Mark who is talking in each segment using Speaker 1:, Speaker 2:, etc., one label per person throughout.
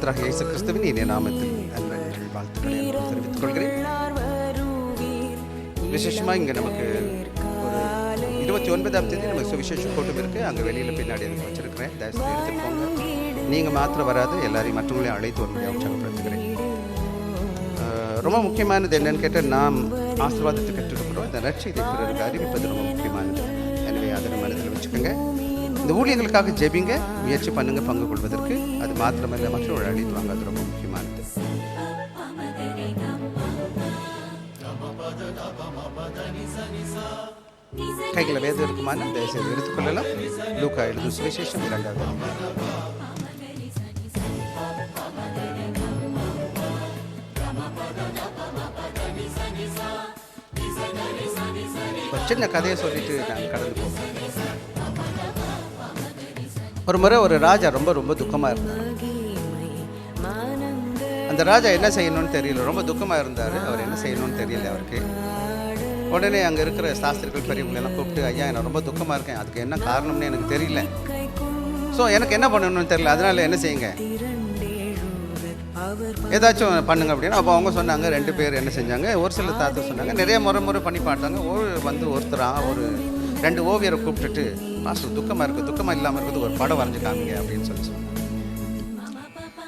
Speaker 1: கர்த்தராக இயேசு கிறிஸ்துவின் இனிய நாமத்தில் அன்பர்கள் வாழ்த்துக்களை தெரிவித்துக் கொள்கிறேன். விசேஷமாக இங்கே நமக்கு ஒரு 29ஆம் தேதி நமக்கு சுவிசேஷ கூட்டம் இருக்குது. அங்கே வெளியில் பின்னாடி எனக்கு வச்சுருக்கிறேன். தயவுசெய்து எடுத்துகிட்டு போங்க. நீங்கள் மாத்திரம் வராது, எல்லாரையும் மற்றவங்களையும் அழைத்து வரும்படியாக உற்சாகப்படுத்துகிறேன். ரொம்ப முக்கியமானது என்னென்னு கேட்டால், நாம் ஆசீர்வாதத்தை கற்றுக்கிறோம். இந்த நற்செய்தி பிறருக்கு அறிவிப்பது ரொம்ப முக்கியமானது. எனவே அதை மனதில் வச்சுக்கோங்க. இந்த ஊழியர்களுக்காக ஜெபிங்க, முயற்சி பண்ணுங்க பங்கு கொள்வதற்கு. அது மாத்திரமல்ல, மற்றவர்கள் அழைத்து வாங்க, அது ரொம்ப முக்கியமானது. கைகளை வேதம் இருக்குமான தயவுசெய்து எடுத்துக்கொள்ளலாம். லூக்கா எழுதும் சுவிசேஷம் 2வது. ஒரு சின்ன கதையை சொல்லிட்டு நான் கடந்து போகிறேன். ஒரு முறை ஒரு ராஜா ரொம்ப ரொம்ப துக்கமாக இருந்தார். அந்த ராஜா என்ன செய்யணும்னு தெரியல, ரொம்ப துக்கமாக இருந்தார். அவர் என்ன செய்யணும்னு தெரியல அவருக்கு. உடனே அங்கே இருக்கிற சாஸ்திரிகள் பெரியவங்களெல்லாம் கூப்பிட்டு, ஐயா நான் ரொம்ப துக்கமாக இருக்கேன், அதுக்கு என்ன காரணம்னு எனக்கு தெரியல, ஸோ எனக்கு என்ன பண்ணணும்னு தெரியல, அதனால் என்ன செய்யுங்க, ஏதாச்சும் பண்ணுங்க அப்படின்னு. அப்போ அவங்க சொன்னாங்க. 2 பேர் என்ன செஞ்சாங்க, ஒரு சில தாத்தா சொன்னாங்க, நிறைய முறை பண்ணி பார்த்தாங்க. ஒருத்தராக ஒரு 2 ஓவியரை கூப்பிட்டுட்டு, மாஸ்டர் துக்கமாக இருக்குது, துக்கமாக இல்லாமல் இருக்குது, ஒரு படம் வரைஞ்சி காமிங்க அப்படின்னு சொல்லி சொன்னாங்க.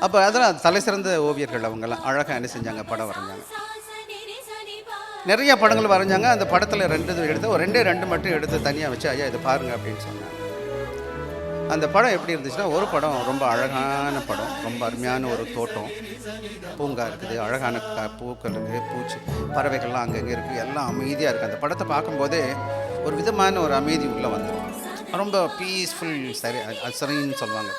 Speaker 1: அப்போ அதெல்லாம் தலை சிறந்த ஓவியர்கள், அவங்கெல்லாம் அழகாக என்ன செஞ்சாங்க, படம் வரைஞ்சாங்க. நிறைய படங்கள் வரைஞ்சாங்க. அந்த படத்தில் 2 எடுத்து, ஒரு 2 மட்டும் எடுத்து தனியாக வச்சு, ஐயா இதை பாருங்க அப்படின்னு சொன்னாங்க. அந்த படம் எப்படி இருந்துச்சுன்னா, ஒரு படம் ரொம்ப அழகான படம், ரொம்ப அருமையான ஒரு தோட்டம், பூங்கா இருக்குது, அழகான பூக்கள் இருக்குது, பூச்சி பறவைகள்லாம் அங்கங்கே இருக்குது, எல்லாம் அமைதியாக இருக்குது. அந்த படத்தை பார்க்கும்போதே ஒரு விதமான ஒரு அமைதி உள்ளே வந்துடும். ரொம்ப பீஸ்ஃபுல் சரின்னு சொல்லுவாங்க.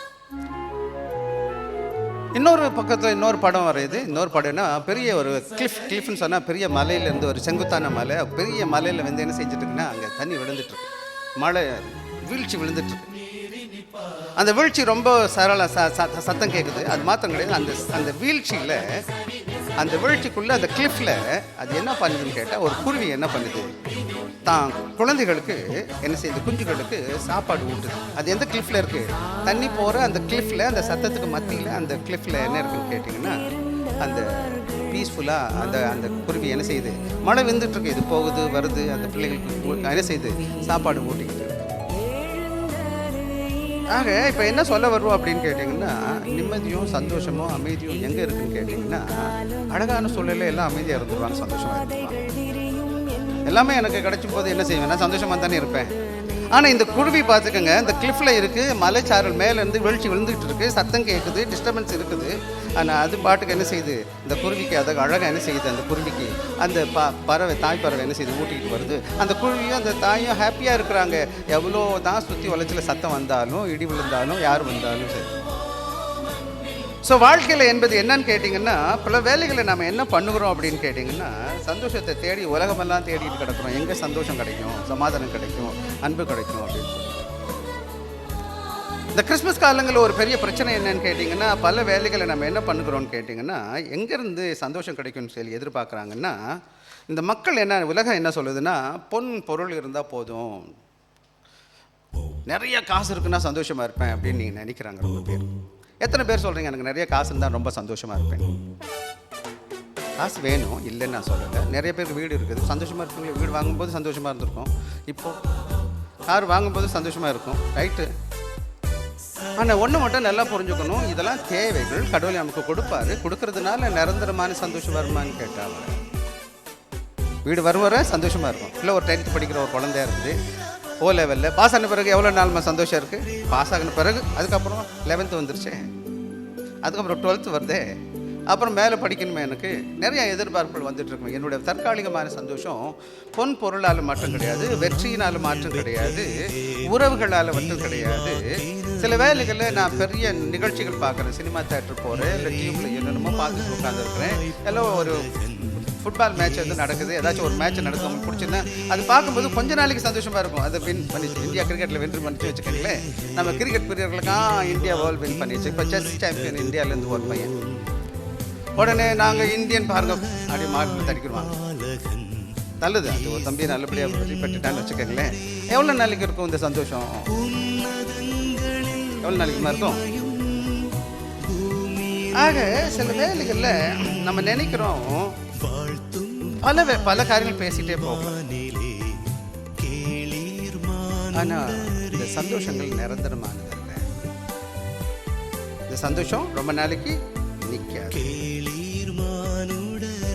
Speaker 1: இன்னொரு பக்கத்தில் இன்னொரு படம் வரையுது. இன்னொரு படம்னா பெரிய ஒரு கிளிஃப்னு சொன்னால் பெரிய மலையிலேருந்து ஒரு செங்குத்தான மலை, பெரிய மலையில் வந்து என்ன செஞ்சுட்டுருக்குன்னா, அங்கே தண்ணி விழுந்துட்டுருக்கு, மழை வீழ்ச்சி விழுந்துட்டுருக்கு. அந்த வீழ்ச்சி ரொம்ப சத்தம் கேட்குது. அது மாத்திரம் கிடையாது, அந்த வீழ்ச்சியில், அந்த வீழ்ச்சிக்குள்ளே அந்த கிளிஃபில் அது என்ன பண்ணுதுன்னு கேட்டால், ஒரு குருவி என்ன பண்ணுது, தான் குழந்தைகளுக்கு என்ன செய்யுது, குஞ்சுகளுக்கு சாப்பாடு ஊட்டுது. அது எந்த கிளிஃபில் இருக்குது, தண்ணி போகிற அந்த கிளிஃபில், அந்த சத்தத்துக்கு மத்தியில் அந்த கிளிஃபில் என்ன இருக்குன்னு கேட்டிங்கன்னா, அந்த பீஸ்ஃபுல்லாக அந்த குருவி என்ன செய்யுது, மழை வந்துட்டுருக்கு, இது போகுது வருது, அந்த பிள்ளைகளுக்கு என்ன செய்யுது, சாப்பாடு ஊட்டிக்கிட்டு. ஆக இப்போ என்ன சொல்ல வருவோம் அப்படின்னு கேட்டிங்கன்னா, நிம்மதியும் சந்தோஷமும் அமைதியும் எங்கே இருக்குன்னு கேட்டிங்கன்னா, அழகான சூழ்நிலை எல்லாம் அமைதியாக இருந்துருவாங்க, சந்தோஷமாக இருந்துருவாங்க. எல்லாமே எனக்கு கிடைச்சும் போது என்ன செய்வேன்னா, சந்தோஷமாக தானே இருப்பேன். ஆனால் இந்த குருவி பார்த்துக்கோங்க, இந்த கிளிஃபில் இருக்குது, மலைச்சாரல் மேலேருந்து வீழ்ச்சி விழுந்துகிட்டு இருக்குது, சத்தம் கேட்குது, டிஸ்டர்பன்ஸ் இருக்குது. ஆனால் அது பாட்டுக்கு என்ன செய்யுது, இந்த குருவிக்கு அதை அழகாக என்ன செய்யுது, அந்த குருவிக்கு அந்த பறவை, தாய் பறவை என்ன செய்யுது, ஊட்டிக்கிட்டு வருது. அந்த குருவியும் அந்த தாயும் ஹாப்பியாக இருக்கிறாங்க. எவ்வளோ தான் சுற்றி வளைச்சில் சத்தம் வந்தாலும், இடி விழுந்தாலும், யார் வந்தாலும் சரி. ஸோ வாழ்க்கையில் என்பது என்னன்னு கேட்டிங்கன்னா, பல வேலைகளை நம்ம என்ன பண்ணுகிறோம் அப்படின்னு கேட்டிங்கன்னா, சந்தோஷத்தை தேடி உலகமெல்லாம் தேடிட்டு கிடக்கிறோம். எங்கே சந்தோஷம் கிடைக்கும், சமாதானம் கிடைக்கும், அன்பு கிடைக்கும் அப்படின்னு சொல்லி. இந்த கிறிஸ்மஸ் காலங்களில் ஒரு பெரிய பிரச்சனை என்னன்னு கேட்டிங்கன்னா, பல வேலைகளை நம்ம என்ன பண்ணுகிறோம்னு கேட்டிங்கன்னா, எங்கேருந்து சந்தோஷம் கிடைக்கும்னு சொல்லி எதிர்பார்க்குறாங்கன்னா, இந்த மக்கள் என்ன, உலகம் என்ன சொல்லுதுன்னா, பொன் பொருள் இருந்தால் போதும், நிறைய காசு இருக்குன்னா சந்தோஷமாக இருப்பேன் அப்படின்னு நீங்கள் நினைக்கிறாங்க ரொம்ப பேர். எத்தனை பேர் சொல்கிறீங்க, எனக்கு நிறைய காசு இருந்தால் ரொம்ப சந்தோஷமாக இருப்பேன்? காசு வேணும், இல்லைன்னு நான் சொல்லலை. நிறைய பேருக்கு வீடு இருக்குது, சந்தோஷமாக இருக்குங்க. வீடு வாங்கும்போது சந்தோஷமாக இருந்திருக்கும், இப்போது கார் வாங்கும்போது சந்தோஷமாக இருக்கும், ரைட்டு. ஆனால் ஒன்று மட்டும் நல்லா புரிஞ்சுக்கணும், இதெல்லாம் தேவைகள், கடவுளை நமக்கு கொடுப்பாரு. கொடுக்கறதுனால நிரந்தரமான சந்தோஷம் வருமானு கேட்டால், வீடு வர சந்தோஷமாக இருக்கும். இல்லை ஒரு 10th படிக்கிற ஒரு குழந்தையா இருக்குது, O லெவலில் பாஸ் ஆன பிறகு எவ்வளோ நாள் சந்தோஷம் இருக்குது, பாஸ் ஆகின பிறகு. அதுக்கப்புறம் 11th வந்துருச்சு, அதுக்கப்புறம் 12th வருதே, அப்புறம் மேலே படிக்கணுமே. எனக்கு நிறைய எதிர்பார்ப்புகள் வந்துட்டுருக்குமே. என்னுடைய தற்காலிகமான சந்தோஷம் பொன் பொருளால் மாற்றம் கிடையாது, வெற்றியினால் மாற்றம் கிடையாது, உறவுகளால் மட்டும் கிடையாது. சில வேலைகளில் நான் பெரிய நிகழ்ச்சிகள் பார்க்குறேன், சினிமா தேட்டர் போகிறேன், இல்லை டிவியில் என்னென்னமோ பார்த்துட்டு உட்காந்துருக்குறேன். எல்லாம் ஒரு ஃபுட்பால் மேட்ச் வந்து நடக்குது, ஏதாச்சும் ஒரு மேட்ச் நடக்கும், உங்களுக்கு பிடிச்சிருந்தா அது பார்க்கும்போது கொஞ்ச நாளைக்கு சந்தோஷமாக இருக்கும். அதை வின் பண்ணிச்சு, இந்தியா கிரிக்கெட்டில் வின் பண்ணிச்சு வச்சுக்கோங்களேன். நம்ம கிரிக்கெட் பிரியர்களுக்கா இந்தியா வேர்ல்டு வின் பண்ணிச்சு. இப்போ செஸ் சாம்பியன் இந்தியாவிலேருந்து ஒரு பையன், உடனே நாங்கள் இந்தியன் பாருங்க அப்படி மார்க்கில் தடிக்கிடுவாங்க. நல்லது, அது ஒரு தம்பியை நல்லபடியாக பெற்றுட்டான்னு வச்சுக்கோங்களேன். எவ்வளோ நாளைக்கு இருக்கும் இந்த சந்தோஷம், எவ்வளோ நாளைக்குமா இருக்கும்? ஆக சில வேலைகளில் நம்ம நினைக்கிறோம் பல காரியங்கள் பேசிட்டே போகலாம். ஆனால் இந்த சந்தோஷங்கள் நிரந்தரமானதல்ல. இந்த சந்தோஷம் ரொம்ப நாளைக்கு நிற்காது.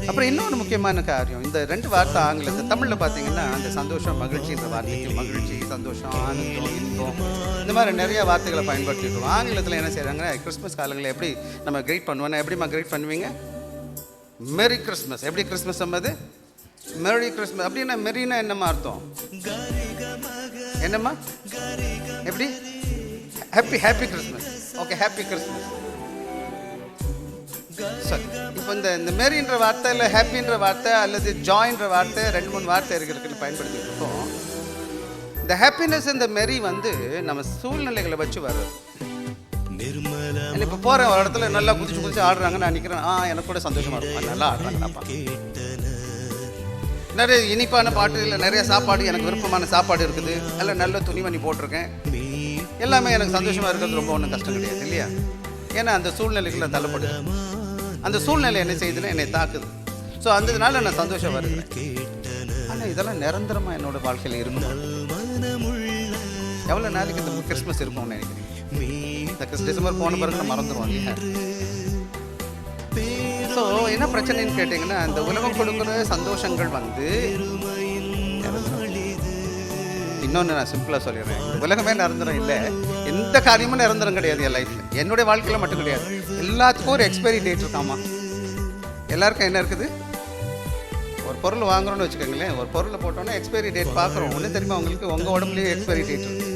Speaker 1: அப்புறம் இன்னொரு முக்கியமான காரியம், இந்த 2 வார்த்தை ஆங்கிலத்தில், தமிழில் பார்த்தீங்கன்னா அந்த சந்தோஷம் மகிழ்ச்சின்ற வார்த்தைக்கு மகிழ்ச்சி, சந்தோஷம், ஆனந்தம், இன்பம், இந்த மாதிரி நிறைய வார்த்தைகளை பயன்படுத்திட்டு ஆங்கிலத்தில் என்ன செய்கிறாங்கன்னா, கிறிஸ்மஸ் காலங்களில் எப்படி நம்ம கிரீட் பண்ணுவோம்? எப்படிமா கிரீட் பண்ணுவீங்க? மெரி கிறிஸ்மஸ். எப்படி கிறிஸ்மஸ் என்பது மெரி கிறிஸ்மஸ். அப்படின்னா மெரினா என்னம்மா அர்த்தம்? என்னம்மா? எப்படி? Happy Christmas. Okay, happy Christmas. சரி, இப்போ இந்த மேரின்ற வார்த்தை இல்லை ஹாப்பின்ற வார்த்தை அல்லது ஜாய்ன்ற வார்த்தை 2-3 வார்த்தை இருக்குன்னு பயன்படுத்திட்டு இருக்கோம். இந்த ஹாப்பினஸ் இந்த மெரி நம்ம சூழ்நிலைகளை வச்சு வர்றது. இப்போ போகிற ஒரு இடத்துல நல்லா குதிச்சு ஆடுறாங்க, நான் நிற்கிறேன், எனக்கு கூட சந்தோஷமா இருக்கும், நல்லா ஆடுறாங்கப்பா. நிறைய இனிப்பான பாட்டு இல்லை, நிறைய சாப்பாடு, எனக்கு விருப்பமான சாப்பாடு இருக்குது, இல்லை நல்ல துணிமணி போட்டிருக்கேன், எல்லாமே எனக்கு சந்தோஷமாக இருக்கிறது ரொம்ப ஒன்றும் கஷ்டம் கிடையாது இல்லையா? ஏன்னா அந்த சூழ்நிலைகளை தள்ளப்படுது. அந்த சூழ்நிலை என்ன செய்யுதுன்னா என்னை தாக்குது. ஸோ அந்ததுனால நான் சந்தோஷம் வருகிறேன். ஆனால் இதெல்லாம் நிரந்தரமாக என்னோட வாழ்க்கையில் இருக்கணும். எவ்வளோ நாளைக்கு இந்த கிறிஸ்மஸ் இருக்கும்னு நினைக்கிறேன்? இந்த டிசம்பர் போன பிறகு மறந்துடுவோம் இல்லையா? ஸோ என்ன பிரச்சனைன்னு கேட்டிங்கன்னா, இந்த உலகம் கொடுக்குற சந்தோஷங்கள் இன்னொன்று நான் சிம்பிளாக சொல்லிடுறேன், உலகமே நிரந்தரம் இல்லை, எந்த காரியமும் நிரந்தரம் கிடையாது. என் லைஃப்பில், என்னுடைய வாழ்க்கையில் மட்டும் கிடையாது, எல்லாத்துக்கும் ஒரு எக்ஸ்பைரி டேட் இருக்காமா. எல்லாருக்கும் என்ன இருக்குது? ஒரு பொருள் வாங்குறோன்னு வச்சுக்கோங்களேன், ஒரு பொருளை போட்டோன்னா எக்ஸ்பைரி டேட் பார்க்குறோம். ஒன்றும் தெரியுமா உங்களுக்கு? உங்கள் உடம்புலேயே எக்ஸ்பைரி டேட் இருக்குது.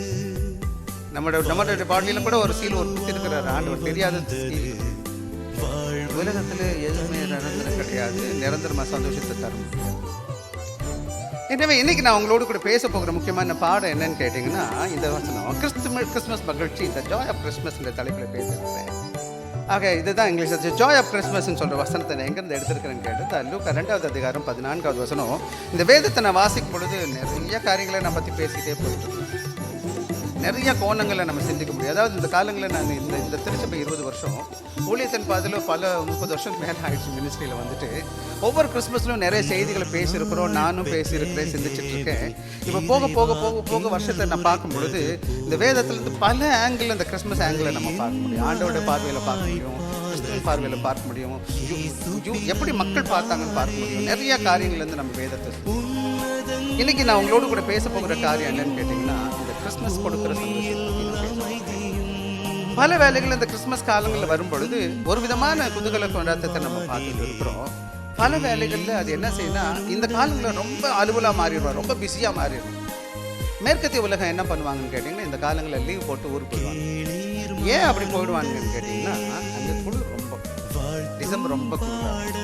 Speaker 1: நம்மளோட பாடியில் கூட ஒரு சீல் ஒரு குத்தி இருக்கிறார் ஆண்டவர், தெரியாத சீல். உலகத்தில் எதுவுமே நிரந்தரம் கிடையாது, நிரந்தரமாக சந்தோஷத்தை தரும். எனவே இன்னைக்கு நான் உங்களோடு கூட பேச போகிற முக்கியமான பாடம் என்னன்னு கேட்டிங்கன்னா, இந்த வசனம் கிறிஸ்மஸ் மகிழ்ச்சி, இந்த ஜாய் ஆஃப் கிறிஸ்மஸ் இந்த தலைப்பில் பேசுகிறேன். ஆக இதுதான் இங்கிலீஷ் ஜாய் ஆஃப் கிறிஸ்மஸ்ன்னு சொல்கிற வசனத்தை நான் எங்கேருந்து எடுத்துருக்கிறேன்னு கேட்டு, லூக்கா 2வது அதிகாரம் 14வது வசனம். இந்த வேதத்தை நான் வாசிக்கும் பொழுது நிறைய காரியங்களை நான் பற்றி பேசிக்கிட்டே போயிட்டு இருக்கேன். நிறைய கோணங்களை நம்ம சிந்திக்க முடியும். அதாவது இந்த காலங்களில் நான் இந்த திருச்சபை 20 வருஷம் ஊழியத்தின் பாதையில் பல 30 வருஷத்துக்கு மேலே ஆயிடுச்சு மினிஸ்ட்ரியில் ஒவ்வொரு கிறிஸ்மஸ்லையும் நிறைய செய்திகளை பேசியிருக்கிறோம், நானும் பேசியிருக்கிறேன், சிந்திச்சுட்டு இருக்கேன். இப்போ போக போக போக போக வருஷத்தை நான் பார்க்கும் பொழுது இந்த வேதத்துலேருந்து பல ஆங்கிள் இந்த கிறிஸ்மஸ் ஆங்கிளை நம்ம பார்க்க முடியும். ஆண்டோட பார்வையில் பார்க்க முடியும், கிறிஸ்துவின் பார்வையில் பார்க்க முடியும், எப்படி மக்கள் பார்த்தாங்கன்னு பார்க்க முடியும். நிறைய காரியங்கள்லேருந்து நம்ம வேதத்தை இன்னைக்கு நான் உங்களோடு கூட பேச போகிற காரியம் என்னன்னு கேட்டிங்கன்னா, இந்த கிறிஸ்மஸ் கொடுக்குற சந்தோஷம். பல வேலைகள் இந்த கிறிஸ்மஸ் காலங்களில் வரும்பொழுது ஒரு விதமான குதூகல கொண்டாட்டத்தை நம்ம பார்த்துட்டு இருக்கிறோம். பல வேலைகளில் அது என்ன செய்யணும்னா, இந்த காலங்களில் ரொம்ப அலுவலாக மாறிடுவோம், ரொம்ப பிஸியாக மாறிடும். மேற்கத்திய உலகம் என்ன பண்ணுவாங்கன்னு கேட்டிங்கன்னா, இந்த காலங்களில் லீவ் போட்டு ஊருக்கு போயிடுவாங்க. ஏன் அப்படி போயிடுவாங்கன்னு கேட்டிங்கன்னா, அந்த குளிர் ரொம்ப, டிசம்பர் ரொம்ப குளிர்.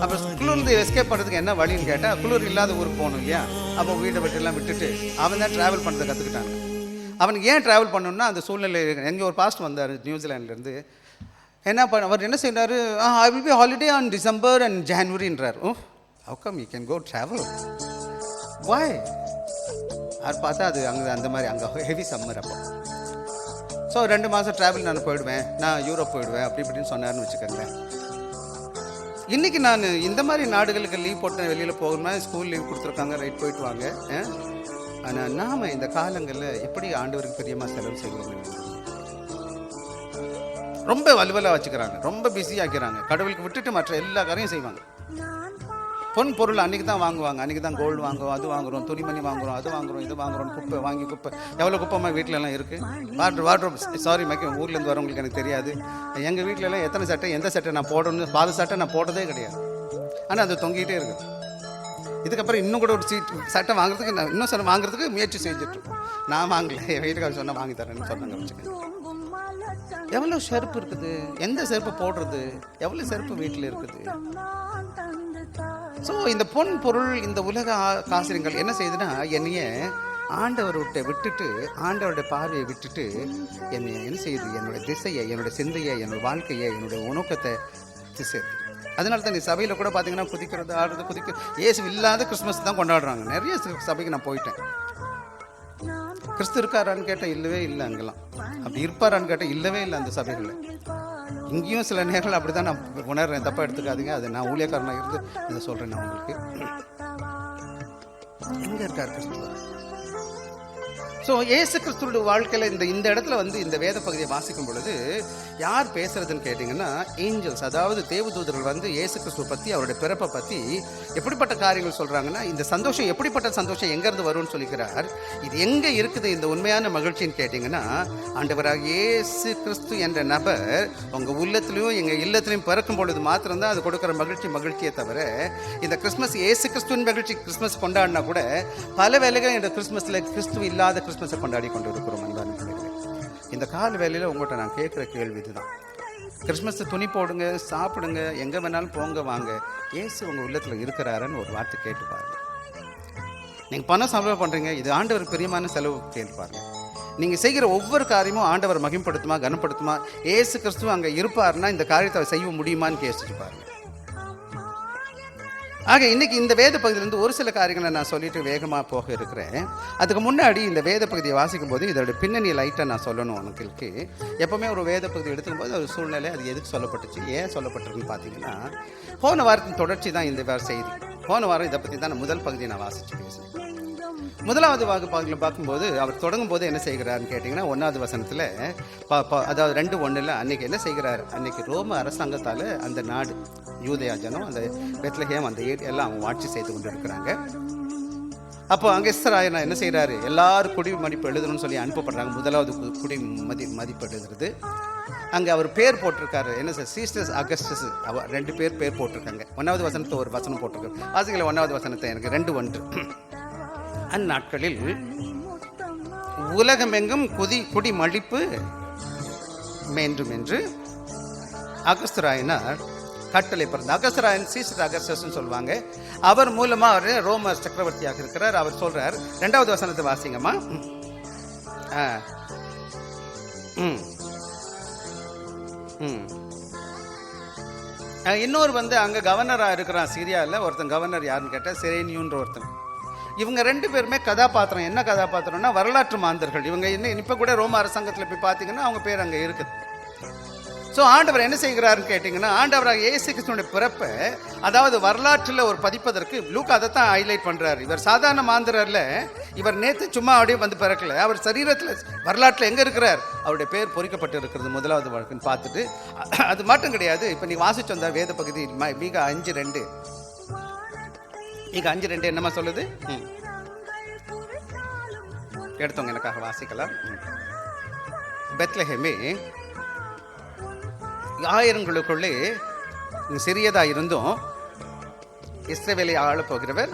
Speaker 1: அப்போ குளிர்ந்து எஸ்கேப் பண்ணுறதுக்கு என்ன வழின்னு கேட்டால், குளிர் இல்லாத ஊருக்கு போகணும் இல்லையா? அப்போ வீட்டை விட்டுலாம் விட்டுட்டு அவன் தான் ட்ராவல் பண்ணுறதை கற்றுக்கிட்டாங்க. அவனுக்கு ஏன் ட்ராவல் பண்ணணுன்னா அந்த சூழ்நிலை. எங்கே ஒரு பாஸ்ட் வந்தார் நியூசிலாண்ட்லேருந்து, அவர் என்ன செய்கிறாரு, I will be holiday on December and ஜான்வரின்றார். How come you can go travel? Why? அது பார்த்தா அது அந்த மாதிரி அங்கே ஹெவி சம்மர். அப்போ ஸோ 2 மாதம் ட்ராவல் நான் போயிடுவேன், நான் யூரோப் போயிடுவேன் அப்படி இப்படின்னு சொன்னார்னு வச்சுக்கோங்களேன். இன்றைக்கி நான் இந்த மாதிரி நாடுகளுக்கு லீவ் போட்டேன், வெளியில் போகணும்னா ஸ்கூல் லீவ் கொடுத்துருக்காங்க, ரைட் போயிட்டு வாங்க. ஆனால் நாம் இந்த காலங்களில் எப்படி ஆண்டவருக்கு பிரியமாக செலவு செய்கிறோம்? ரொம்ப வலுவலாக வச்சுக்கிறாங்க, ரொம்ப பிஸி ஆக்கிறாங்க. கடவுளுக்கு விட்டுட்டு மற்ற எல்லா காரையும் செய்வாங்க. பொன் பொருள் அன்றைக்கி தான் வாங்குவாங்க, அன்றைக்கி தான் கோல்டு வாங்குவோம், அது வாங்குகிறோம், துணிமணி வாங்குகிறோம், அது வாங்குகிறோம், இது வாங்குகிறோம், குப்பை எவ்வளோ குப்பைமா வீட்டிலலாம் இருக்குது. வாட்ரோப் சாரி மேக்கி ஊர்லேருந்து வரவங்களுக்கு எனக்கு தெரியாது. எங்கள் வீட்டிலலாம் எத்தனை சட்டை, எந்த சட்டை நான் போடணும்னு, பாத சட்டை நான் போட்டதே கிடையாது. ஆனால் அது தொங்கிக்கிட்டே இருக்குது. இதுக்கப்புறம் இன்னும் கூட ஒரு சட்டை வாங்குறதுக்கு நான் இன்னும் வாங்குறதுக்கு முயற்சி செஞ்சுட்ருக்கோம். நான் வாங்கலை, என் வீட்டுக்காரர் சொன்னால் வாங்கி தரேன்னு சொன்னாங்க வச்சுக்கோங்க. எவ்வளோ செருப்பு இருக்குது, எந்த செருப்பு போடுறது, எவ்வளோ செருப்பு வீட்டில் இருக்குது. ஸோ இந்த பொன் பொருள், இந்த உலக காசிரியங்கள் என்ன செய்யுதுன்னா, என்னைய ஆண்டவர்கிட்ட விட்டுட்டு, ஆண்டவருடைய பார்வையை விட்டுட்டு என்னை என்ன செய்யுது, என்னோட திசையை, என்னோட சிந்தையை, என்னோட வாழ்க்கையை, என்னோட உணக்கத்தை திசை. அதனால தான் நீ சபையில் கூட பார்த்தீங்கன்னா குதிக்கிறது, ஆடுறது, இயேசு இல்லாத கிறிஸ்மஸ் தான் கொண்டாடுறாங்க. நிறைய சபைக்கு நான் போயிட்டேன். கிறிஸ்து இருக்காரான்னு கேட்டால் இல்லவே இல்லை. அங்கெல்லாம் அப்படி இருப்பாரான்னு கேட்டால் இல்லவே இல்லை அந்த சபைகளில். இங்கேயும் சில நேரங்கள் அப்படி தான் நான் உணர்றேன், தப்பாக எடுத்துக்காதீங்க. அது நான் ஊழியக்காரனாக இருந்து இதை சொல்கிறேன் நான் உங்களுக்கு. எங்கே இருக்கார் கிறிஸ்துவ? ஸோ இயேசு கிறிஸ்துவோட வாழ்க்கையில் இந்த இடத்துல வந்து இந்த வேத பகுதியை வாசிக்கும் பொழுது யார் பேசுறதுன்னு கேட்டிங்கன்னா ஏஞ்சல்ஸ், அதாவது தேவதூதர்கள் வந்து இயேசு கிறிஸ்துவை பற்றி, அவருடைய பிறப்பை பற்றி எப்படிப்பட்ட காரியங்கள் சொல்கிறாங்கன்னா, இந்த சந்தோஷம் எப்படிப்பட்ட சந்தோஷம் எங்கேருந்து வரும்னு சொல்லிக்கிறார். இது எங்கே இருக்குது இந்த உண்மையான மகிழ்ச்சின்னு கேட்டிங்கன்னா, ஆண்டவராக இயேசு கிறிஸ்து என்ற நபர் உங்கள் உள்ளத்துலேயும் எங்கள் இல்லத்துலையும் பிறக்கும் பொழுது மாத்திரம்தான் அது கொடுக்குற மகிழ்ச்சியை தவிர, இந்த கிறிஸ்மஸ் இயேசு கிறிஸ்துவின் மகிழ்ச்சி கிறிஸ்மஸ் கொண்டாடினா கூட பல வேலைகள் இந்த கிறிஸ்மஸில் கிறிஸ்துவ இல்லாத கிறிஸ்மஸை கொண்டாடி கொண்டு இருக்கிறோம். அன்பான பிள்ளைகளே, இந்த கால வேலையில் உங்கள்கிட்ட நான் கேட்குற கேள்வி இதுதான். கிறிஸ்மஸ் துணி போடுங்க, சாப்பிடுங்க, எங்கே வேணாலும் போங்க வாங்க, இயேசு உங்கள் உள்ளத்தில் இருக்கிறாருன்னு ஒரு வார்த்தை கேட்டு பாருங்க. நீங்கள் பணம் செலவு பண்ணுறீங்க, இது ஆண்டவருக்கு பிரியமான செலவு கேட்டு பாருங்க. நீங்கள் செய்கிற ஒவ்வொரு காரியமும் ஆண்டவர் மகிமைப்படுத்துமா, கனப்படுத்துமா, இயேசு கிறிஸ்துவ அங்கே இருப்பாருன்னா இந்த காரியத்தை செய்ய முடியுமான்னு கேட்டுட்டு பாருங்க. ஆக இன்னைக்கு இந்த வேத பகுதியிலேருந்து ஒரு சில காரியங்களை நான் சொல்லிட்டு வேகமாக போக இருக்கிறேன். அதுக்கு முன்னாடி இந்த வேத பகுதியை வாசிக்கும் போது இதோட பின்னணி லைட்டாக நான் சொல்லணும். உங்களுக்கு எப்போவுமே ஒரு வேத பகுதி எடுத்துக்கும் போது ஒரு சூழ்நிலை அது எதுக்கு சொல்லப்பட்டுச்சு, ஏன் சொல்லப்பட்டிருக்குன்னு பார்த்தீங்கன்னா, போன வாரத்தின் தொடர்ச்சி தான் இந்த வார செய்தி. போன வாரம் இதை பற்றி தான் முதல் பகுதியை நான் வாசித்து பேசுகிறேன். முதலாவது பகுதியில் பார்க்கும்போது அவர் தொடங்கும் போது என்ன செய்கிறாருன்னு கேட்டிங்கன்னா, 1வது வசனத்தில் அதாவது 2:1 அன்றைக்கி என்ன செய்கிறார், அன்றைக்கி ரோம அரசாங்கத்தால் அந்த நாடு யூதேயா ஜனம், அந்த பெத்லகேம், அந்த ஏரியாலாம் அவங்க ஆட்சி செய்து கொண்டு இருக்கிறாங்க. அப்போ அங்கே எஸ்தராயனா என்ன செய்கிறாரு, எல்லாரும் குடி மதிப்பு எழுதணும்னு சொல்லி அனுப்பப்படுறாங்க. முதலாவது குடி மதிப்பு எழுதுறது. அங்கே அவர் பேர் போட்டிருக்காரு, என்ன சார், சீஸ்டர்ஸ் அகஸ்டஸ். அவர் 2 பேர் போட்டிருக்காங்க. 1வது வசனத்தை ஒரு வசனம் போட்டிருக்காரு. வாசிக்கல 1வது வசனத்தை எனக்கு 2:1. அந்நாட்களில் உலகமெங்கும் குடி மழிப்பு வேண்டும் என்று அகஸ்தராயனார் கட்டளை பிறந்த. அகஸ்தராயன் சீசர் அகஸ்டஸ் சொல்லுவாங்க. அவர் மூலமா அவர் ரோம சக்கரவர்த்தியாக இருக்கிறார். அவர் சொல்றார், 2வது வசனத்தை வாசிங்கம்மா. இன்னொரு வந்து அங்க கவர்னராக இருக்கிறான் சிரியாவில் ஒருத்தன். கவர்னர் யாருன்னு கேட்டால் செரேனியூன்ற ஒருத்தன். இவங்க 2 பேருமே கதாபாத்திரம். என்ன கதாபாத்திரம்னா வரலாற்று மாந்தர்கள். இவங்க இன்னும் இப்போ கூட ரோம அரசாங்கத்தில் போய் பார்த்தீங்கன்னா அவங்க பேர் அங்கே இருக்குது. ஸோ ஆண்டவர் என்ன செய்கிறாருன்னு கேட்டிங்கன்னா, ஆண்டவராக இயேசு கிறிஸ்துவோட பிறப்பை அதாவது வரலாற்றில் ஒரு பதிப்பதற்கு லூக்கா அதை தான் ஹைலைட் பண்ணுறாரு. இவர் சாதாரண மாந்தரல்ல, இவர் நேற்று சும்மா அப்படியே வந்து பிறக்கல, அவர் சரீரத்தில் வரலாற்றில் எங்கே இருக்கிறார், அவருடைய பேர் பொறிக்கப்பட்டு இருக்கிறது 1வது வழக்குன்னு பார்த்துட்டு. அது மட்டும் கிடையாது, இப்போ நீ வாசிச்சு வந்த வேத பகுதி மீக 5:2 என்னமா சொல்லுது, எடுத்தவங்க எனக்காக வாசிக்கலாம். பெத்லஹேமே ஆயிரங்களுக்குள்ளே சிறியதா இருந்தும் இஸ்ரவேலை ஆள போகிறவர்.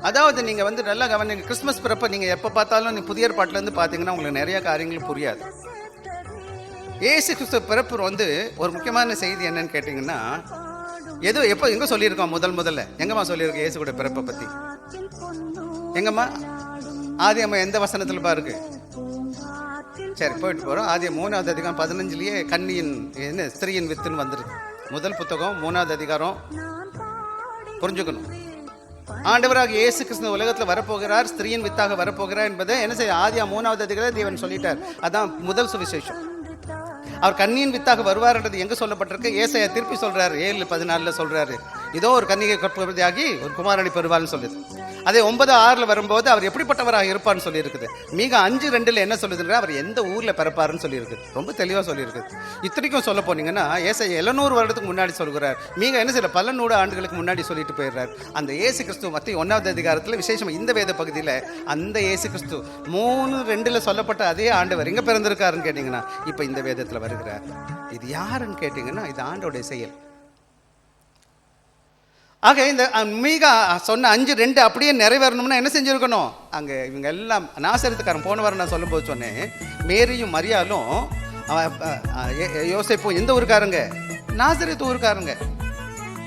Speaker 1: அதாவது நீங்க வந்து நல்லா கவனிங்க. கிறிஸ்துமஸ் பிறப்ப நீங்க எப்ப பார்த்தாலும் நீங்க புதிய ஏற்பாட்டுல இருந்து பாத்தீங்கன்னா உங்களுக்கு நிறைய காரியங்கள் புரியாது. இயேசு கிறிஸ்து பிறப்பு வந்து ஒரு முக்கியமான செய்தி என்னன்னு கேட்டீங்கன்னா, எங்க சொல்லியிருக்கோம், முதல்ல எங்கம்மா சொல்லியிருக்கோம் இயேசு கூட பிறப்பை பத்தி? எங்கம்மா? ஆதியாகமம் எந்த வசனத்துல பாருக்கு? சரி, போயிட்டு போறோம். ஆதியாகமம் 3வது அதிகாரம் 15லயே கன்னியின் என்ன ஸ்திரீயின் வித்துன்னு வந்துருக்கு. முதல் புத்தகம் 3வது அதிகாரம் புரிஞ்சுக்கணும். ஆண்டவராக இயேசு கிறிஸ்து உலகத்தில் வரப்போகிறார், ஸ்திரீயின் வித்தாக வரப்போகிறார் என்பதை என்ன செய்ய ஆதியாகமம் 3வது அதிகாரம் தேவன் சொல்லிட்டார். அதான் முதல் சுவிசேஷம். அவர் கன்னியின் வித்தாக வருவார்ன்றது எங்க சொல்லப்பட்டிருக்கு? ஏசாயா திருப்பி சொல்றாரு, 7:14 சொல்றாரு, இதோ ஒரு கன்னிகை கற்பவதியாகி ஒரு குமாரனை பெறுவார்னு சொல்லுது. அதே 9:6 வரும்போது அவர் எப்படிப்பட்டவராக இருப்பார்னு சொல்லி இருக்குது. மீக 5:2 என்ன சொல்லுதுன்னா, அவர் எந்த ஊர்ல பிறப்பாருன்னு சொல்லி இருக்குது. ரொம்ப தெளிவா சொல்லி இருக்குது. இத்தனைக்கும் சொல்ல போனீங்கன்னா ஏசாயா 700 வருடத்துக்கு முன்னாடி சொல்கிறார். மீக என்ன செய்யல, பல 100 ஆண்டுகளுக்கு முன்னாடி சொல்லிட்டு போயிடுறார். அந்த இயேசு கிறிஸ்து மத்திய 1வது அதிகாரத்தில் விசேஷமா இந்த வேத பகுதியில் அந்த இயேசு கிறிஸ்து 3:2 சொல்லப்பட்ட அதே ஆண்டவர் எங்க பிறந்திருக்காருன்னு கேட்டீங்கன்னா இப்ப இந்த வேதத்துல வருகிறார். இது யாருன்னு கேட்டீங்கன்னா இது ஆண்டோடைய செயல். ஆக இந்த மீகா சொன்ன 5:2 அப்படியே நிறைவேறணும்னா என்ன செஞ்சிருக்கணும்? அங்கே இவங்க எல்லாம் நாசரேத்துக்காரன் போன வாரம் நான் சொல்லும்போது சொன்னேன், மேரியும் மரியாலும் யோசேப்பும் எந்த ஊருக்காரங்க? நாசரேத்து ஊருக்காரங்க.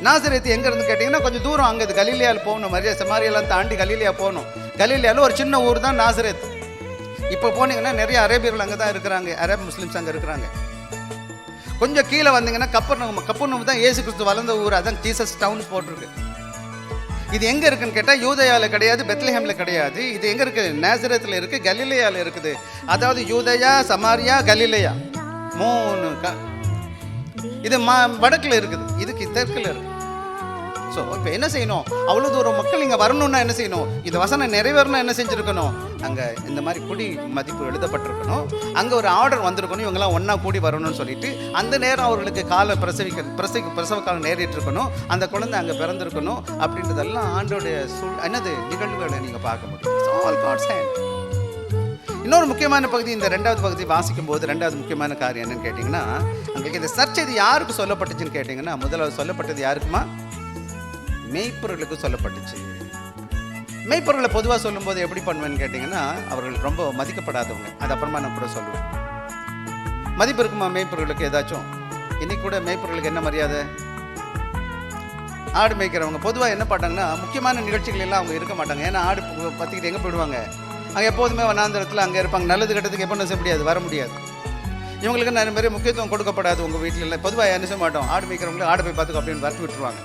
Speaker 1: நாசரேத்து எங்க இருந்து கேட்டீங்கன்னா கொஞ்சம் தூரம், அங்கே கலிலியாவில் போகணும். மரியா சமாரியெல்லாம் தாண்டி கலிலியா போகணும். கலிலியாவில் ஒரு சின்ன ஊர் தான் நாசரேத். இப்போ போனீங்கன்னா நிறைய அரேபியர்கள் அங்கே தான் இருக்கிறாங்க, அரேப் முஸ்லிம்ஸ் அங்கே இருக்கிறாங்க. கொஞ்சம் கீழே வந்தீங்கன்னா கப்பர்நகூம் தான் இயேசு கிறிஸ்து வளர்ந்த ஊர். அதான் ஜீசஸ் டவுன் போட்டிருக்கு. இது எங்கே இருக்குன்னு கேட்டால் யூதயாவில் கிடையாது, பெத்லஹேமில் கிடையாது. இது எங்கே இருக்குது? நாசரேத்தில் இருக்குது, கலிலேயாவில் இருக்குது. அதாவது யூதயா, சமாரியா, கலிலேயா, 3 இது வடக்கில் இருக்குது, இதுக்கு தெற்கில் இருக்குது. ஸோ இப்போ என்ன செய்யணும்? அவ்வளோ தூரம் மக்கள் இங்கே வரணும்னா என்ன செய்யணும்? இந்த வசனம் நிறைவேறணும், என்ன செஞ்சுருக்கணும்? அங்கே இந்த மாதிரி குடி மதிப்பு எழுதப்பட்டிருக்கணும். அங்கே ஒரு ஆர்டர் வந்திருக்கணும், இவங்கெல்லாம் ஒன்றா கூடி வரணும்னு சொல்லிட்டு. அந்த நேரம் அவர்களுக்கு பிரசவ காலம் நேரிட்டு இருக்கணும், அந்த குழந்தை அங்கே பிறந்திருக்கணும். அப்படின்றதெல்லாம் ஆண்டோடைய என்னது நிகழ்வுகளை நீங்கள் பார்க்க முடியும். All god's hand. இன்னொரு முக்கியமான பகுதி, இந்த 2வது பகுதி வாசிக்கும் போது 2வது முக்கியமான காரியம் என்னன்னு கேட்டிங்கன்னா, உங்களுக்கு இந்த சர்ச்சை யாருக்கு சொல்லப்பட்டுச்சுன்னு கேட்டிங்கன்னா, முதலாவது சொல்லப்பட்டது யாருக்குமா? மெய்ப்பொருளுக்கு சொல்லப்பட்டுச்சு. மெய்ப்பொருளை பொதுவாக சொல்லும்போது எப்படி பண்ணுவேன்னு கேட்டிங்கன்னா, அவர்கள் ரொம்ப மதிக்கப்படாதவங்க. அது அப்புறமா நான் கூட சொல்லுவேன். மதிப்பு இருக்குமா மெய்ப்பொருளுக்கு ஏதாச்சும்? இன்னைக்கு கூட மெய்ப்பொருளுக்கு என்ன மரியாதை? ஆடு மேய்க்கிறவங்க பொதுவாக என்ன பண்ணாங்கன்னா, முக்கியமான நிகழ்ச்சிகள் எல்லாம் அவங்க இருக்க மாட்டாங்க. ஏன்னா ஆடு பற்றிக்கிட்டு எங்கே போயிடுவாங்க? அங்கே எப்போதுமே வனாந்திரத்தில் அங்கே இருப்பாங்க. நல்லது கெட்டதுக்கு எப்போ செய்ய முடியாது, வர முடியாது. இவங்களுக்கு நிறைய மாதிரி முக்கியத்துவம் கொடுக்கப்படாது உங்கள் வீட்டில் இல்லை. பொதுவாக என்ன செய்ய மாட்டோம், ஆடு மேய்க்கிறவங்களும் ஆடு போய் பார்த்துக்கோ அப்படின்னு வரட்டு விட்டுருவாங்க.